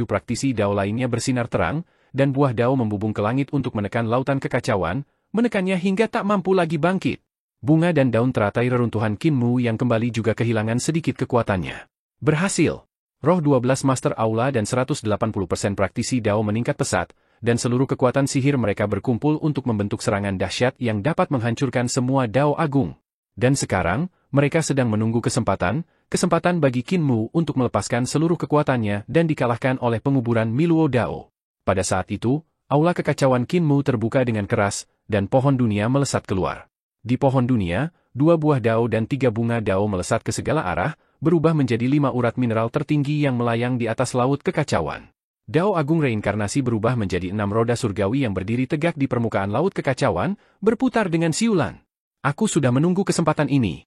praktisi Dao lainnya bersinar terang, dan buah Dao membubung ke langit untuk menekan lautan kekacauan, menekannya hingga tak mampu lagi bangkit. Bunga dan daun teratai reruntuhan Qin Mu yang kembali juga kehilangan sedikit kekuatannya. Berhasil! Roh 12 Master Aula dan 180% praktisi Dao meningkat pesat, dan seluruh kekuatan sihir mereka berkumpul untuk membentuk serangan dahsyat yang dapat menghancurkan semua Dao Agung. Dan sekarang, mereka sedang menunggu kesempatan bagi Qin Mu untuk melepaskan seluruh kekuatannya dan dikalahkan oleh penguburan Miluo Dao. Pada saat itu, aula kekacauan Qin Mu terbuka dengan keras, dan pohon dunia melesat keluar. Di pohon dunia, 2 buah Dao dan 3 bunga Dao melesat ke segala arah, berubah menjadi 5 urat mineral tertinggi yang melayang di atas laut kekacauan. Dao Agung reinkarnasi berubah menjadi 6 roda surgawi yang berdiri tegak di permukaan laut kekacauan, berputar dengan siulan. Aku sudah menunggu kesempatan ini.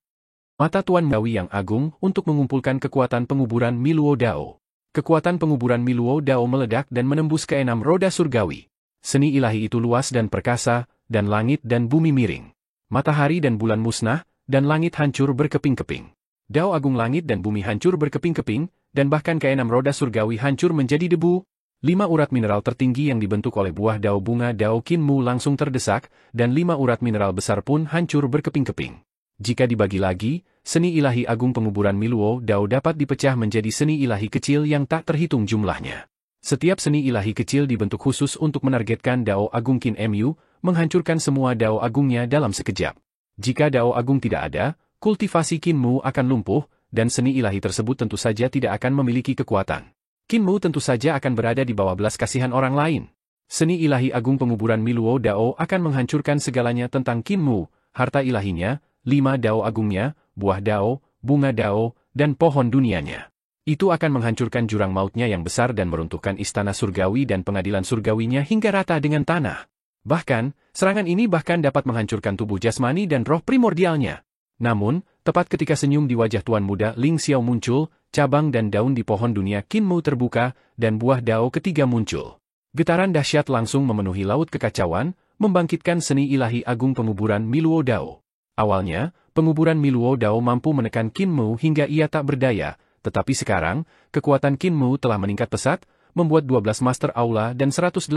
Mata Tuan Dawi yang agung untuk mengumpulkan kekuatan penguburan Miluo Dao. Kekuatan penguburan Miluo Dao meledak dan menembus ke 6 roda surgawi. Seni ilahi itu luas dan perkasa, dan langit dan bumi miring. Matahari dan bulan musnah, dan langit hancur berkeping-keping. Dao agung langit dan bumi hancur berkeping-keping, dan bahkan keenam roda surgawi hancur menjadi debu. 5 urat mineral tertinggi yang dibentuk oleh buah dao bunga dao Qinmu langsung terdesak, dan 5 urat mineral besar pun hancur berkeping-keping. Jika dibagi lagi, seni ilahi agung penguburan Miluo Dao dapat dipecah menjadi seni ilahi kecil yang tak terhitung jumlahnya. Setiap seni ilahi kecil dibentuk khusus untuk menargetkan Dao Agung Qin Mu, menghancurkan semua Dao Agungnya dalam sekejap. Jika Dao Agung tidak ada, kultivasi Qinmu akan lumpuh, dan seni ilahi tersebut tentu saja tidak akan memiliki kekuatan. Qinmu tentu saja akan berada di bawah belas kasihan orang lain. Seni ilahi agung penguburan Miluo Dao akan menghancurkan segalanya tentang Qinmu, harta ilahinya, 5 Dao agungnya, buah Dao, bunga Dao, dan pohon dunianya. Itu akan menghancurkan jurang mautnya yang besar dan meruntuhkan istana surgawi dan pengadilan surgawinya hingga rata dengan tanah. Bahkan, serangan ini bahkan dapat menghancurkan tubuh jasmani dan roh primordialnya. Namun, tepat ketika senyum di wajah Tuan Muda Ling Xiao muncul, cabang dan daun di pohon dunia Qinmu terbuka, dan buah Dao ketiga muncul. Getaran dahsyat langsung memenuhi laut kekacauan, membangkitkan seni ilahi agung penguburan Miluo Dao. Awalnya, penguburan Miluo Dao mampu menekan Qinmu hingga ia tak berdaya, tetapi sekarang, kekuatan Qinmu telah meningkat pesat, membuat 12 Master Aula dan 180%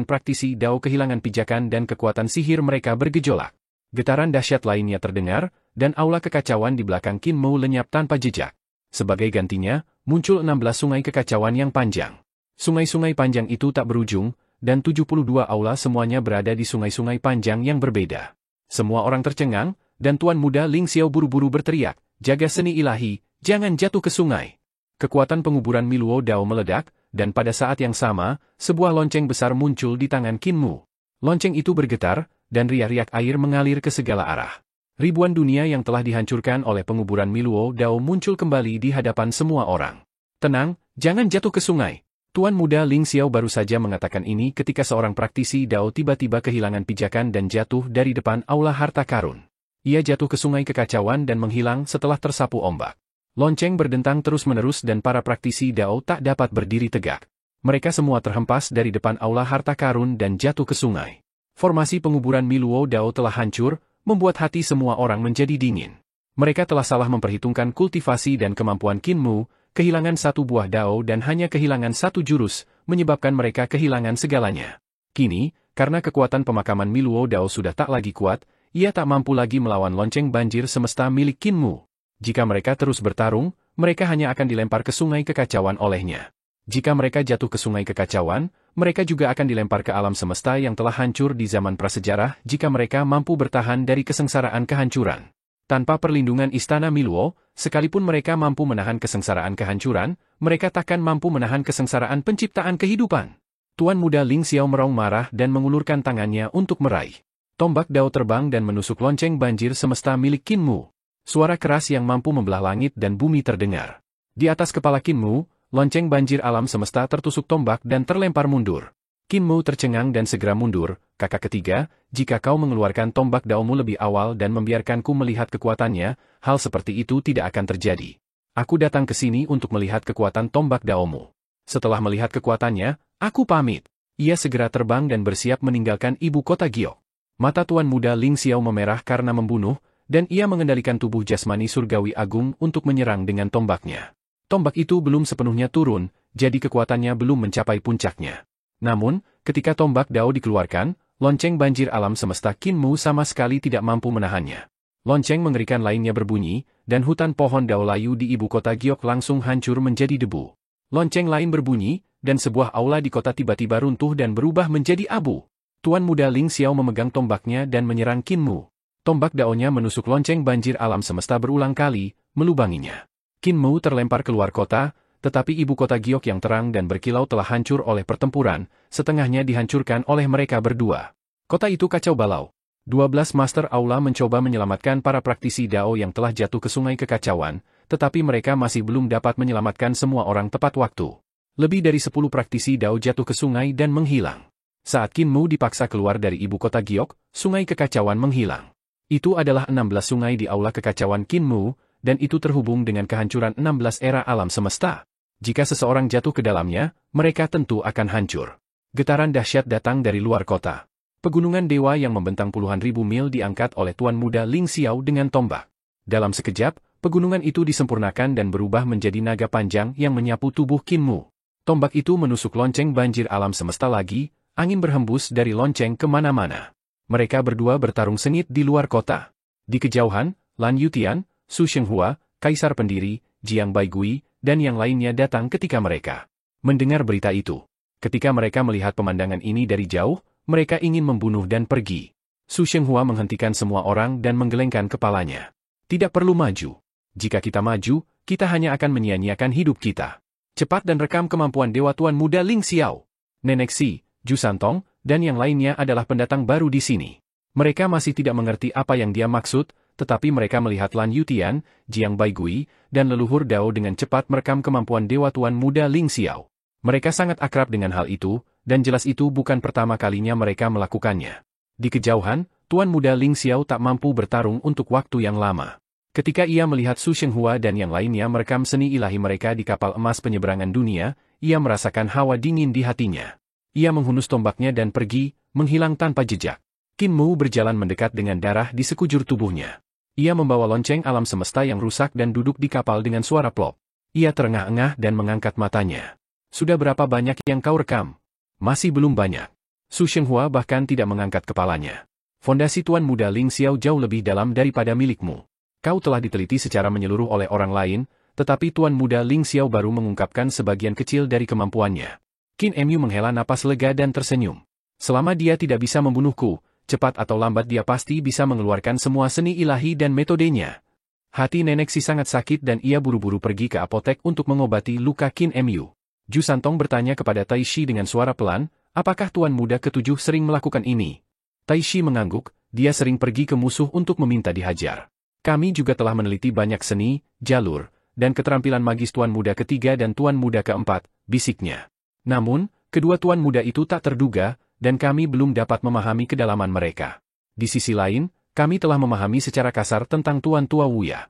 praktisi Dao kehilangan pijakan dan kekuatan sihir mereka bergejolak. Getaran dahsyat lainnya terdengar, dan aula kekacauan di belakang Qinmu lenyap tanpa jejak. Sebagai gantinya, muncul 16 sungai kekacauan yang panjang. Sungai-sungai panjang itu tak berujung, dan 72 aula semuanya berada di sungai-sungai panjang yang berbeda. Semua orang tercengang, dan Tuan Muda Ling Xiao buru-buru berteriak, "Jaga seni ilahi, jangan jatuh ke sungai." Kekuatan penguburan Miluo Dao meledak, dan pada saat yang sama, sebuah lonceng besar muncul di tangan Qinmu. Lonceng itu bergetar, dan riak-riak air mengalir ke segala arah. Ribuan dunia yang telah dihancurkan oleh penguburan Miluo Dao muncul kembali di hadapan semua orang. "Tenang, jangan jatuh ke sungai." Tuan Muda Ling Xiao baru saja mengatakan ini ketika seorang praktisi Dao tiba-tiba kehilangan pijakan dan jatuh dari depan aula harta karun. Ia jatuh ke sungai kekacauan dan menghilang setelah tersapu ombak. Lonceng berdentang terus-menerus dan para praktisi Dao tak dapat berdiri tegak. Mereka semua terhempas dari depan aula harta karun dan jatuh ke sungai. Formasi penguburan Miluo Dao telah hancur, membuat hati semua orang menjadi dingin. Mereka telah salah memperhitungkan kultivasi dan kemampuan Qinmu, kehilangan satu buah Dao dan hanya kehilangan satu jurus, menyebabkan mereka kehilangan segalanya. Kini, karena kekuatan pemakaman Miluo Dao sudah tak lagi kuat, ia tak mampu lagi melawan lonceng banjir semesta milik Qinmu. Jika mereka terus bertarung, mereka hanya akan dilempar ke sungai kekacauan olehnya. Jika mereka jatuh ke sungai kekacauan, mereka juga akan dilempar ke alam semesta yang telah hancur di zaman prasejarah jika mereka mampu bertahan dari kesengsaraan kehancuran. Tanpa perlindungan istana Miluo, sekalipun mereka mampu menahan kesengsaraan kehancuran, mereka takkan mampu menahan kesengsaraan penciptaan kehidupan. Tuan Muda Ling Xiao meraung marah dan mengulurkan tangannya untuk meraih. Tombak Dao terbang dan menusuk lonceng banjir semesta milik Qinmu. Suara keras yang mampu membelah langit dan bumi terdengar. Di atas kepala Qinmu, lonceng banjir alam semesta tertusuk tombak dan terlempar mundur. Qinmu tercengang dan segera mundur. "Kakak ketiga, jika kau mengeluarkan tombak Daomu lebih awal dan membiarkanku melihat kekuatannya, hal seperti itu tidak akan terjadi. Aku datang ke sini untuk melihat kekuatan tombak Daomu. Setelah melihat kekuatannya, aku pamit." Ia segera terbang dan bersiap meninggalkan ibu kota Giok. Mata Tuan Muda Ling Xiao memerah karena membunuh, dan ia mengendalikan tubuh jasmani surgawi agung untuk menyerang dengan tombaknya. Tombak itu belum sepenuhnya turun, jadi kekuatannya belum mencapai puncaknya. Namun, ketika tombak Dao dikeluarkan, lonceng banjir alam semesta Qinmu sama sekali tidak mampu menahannya. Lonceng mengerikan lainnya berbunyi, dan hutan pohon Dao layu di ibu kota Giok langsung hancur menjadi debu. Lonceng lain berbunyi, dan sebuah aula di kota tiba-tiba runtuh dan berubah menjadi abu. Tuan Muda Ling Xiao memegang tombaknya dan menyerang Qinmu. Tombak Daonya menusuk lonceng banjir alam semesta berulang kali, melubanginya. Qinmu terlempar keluar kota, tetapi ibu kota Giok yang terang dan berkilau telah hancur oleh pertempuran, setengahnya dihancurkan oleh mereka berdua. Kota itu kacau balau. 12 Master Aula mencoba menyelamatkan para praktisi Dao yang telah jatuh ke sungai kekacauan, tetapi mereka masih belum dapat menyelamatkan semua orang tepat waktu. Lebih dari 10 praktisi Dao jatuh ke sungai dan menghilang. Saat Qinmu dipaksa keluar dari ibu kota Giok, sungai kekacauan menghilang. Itu adalah 16 sungai di aula kekacauan Qinmu, dan itu terhubung dengan kehancuran 16 era alam semesta. Jika seseorang jatuh ke dalamnya, mereka tentu akan hancur. Getaran dahsyat datang dari luar kota. Pegunungan dewa yang membentang puluhan ribu mil diangkat oleh Tuan Muda Ling Xiao dengan tombak. Dalam sekejap, pegunungan itu disempurnakan dan berubah menjadi naga panjang yang menyapu tubuh Qin Mu. Tombak itu menusuk lonceng banjir alam semesta lagi, angin berhembus dari lonceng kemana-mana. Mereka berdua bertarung sengit di luar kota. Di kejauhan, Lan Yutian, Su Shenghua, Kaisar Pendiri, Jiang Baigui, dan yang lainnya datang ketika mereka mendengar berita itu. Ketika mereka melihat pemandangan ini dari jauh, mereka ingin membunuh dan pergi. Su Shenghua menghentikan semua orang dan menggelengkan kepalanya. Tidak perlu maju. Jika kita maju, kita hanya akan menyia-nyiakan hidup kita. Cepat dan rekam kemampuan Dewa Tuan Muda Ling Xiao. Nenek Si, Ju Santong, dan yang lainnya adalah pendatang baru di sini. Mereka masih tidak mengerti apa yang dia maksud, tetapi mereka melihat Lan Yutian, Jiang Baigui, dan leluhur Dao dengan cepat merekam kemampuan Dewa Tuan Muda Ling Xiao. Mereka sangat akrab dengan hal itu, dan jelas itu bukan pertama kalinya mereka melakukannya. Di kejauhan, Tuan Muda Ling Xiao tak mampu bertarung untuk waktu yang lama. Ketika ia melihat Su Shenghua dan yang lainnya merekam seni ilahi mereka di kapal emas penyeberangan dunia, ia merasakan hawa dingin di hatinya. Ia menghunus tombaknya dan pergi, menghilang tanpa jejak. Qin Mu berjalan mendekat dengan darah di sekujur tubuhnya. Ia membawa lonceng alam semesta yang rusak dan duduk di kapal dengan suara plop. Ia terengah-engah dan mengangkat matanya. Sudah berapa banyak yang kau rekam? Masih belum banyak. Su Shenghua bahkan tidak mengangkat kepalanya. Fondasi Tuan Muda Ling Xiao jauh lebih dalam daripada milikmu. Kau telah diteliti secara menyeluruh oleh orang lain, tetapi Tuan Muda Ling Xiao baru mengungkapkan sebagian kecil dari kemampuannya. Qin Mu menghela napas lega dan tersenyum. Selama dia tidak bisa membunuhku, cepat atau lambat dia pasti bisa mengeluarkan semua seni ilahi dan metodenya. Hati Nenek Si sangat sakit dan ia buru-buru pergi ke apotek untuk mengobati luka Qin Mu. Ju Santong bertanya kepada Tai Shi dengan suara pelan, apakah Tuan Muda Ketujuh sering melakukan ini? Tai Shi mengangguk, dia sering pergi ke musuh untuk meminta dihajar. Kami juga telah meneliti banyak seni, jalur, dan keterampilan magis Tuan Muda Ketiga dan Tuan Muda Keempat, bisiknya. Namun, kedua Tuan Muda itu tak terduga, dan kami belum dapat memahami kedalaman mereka. Di sisi lain, kami telah memahami secara kasar tentang Tuan Tua Wuya.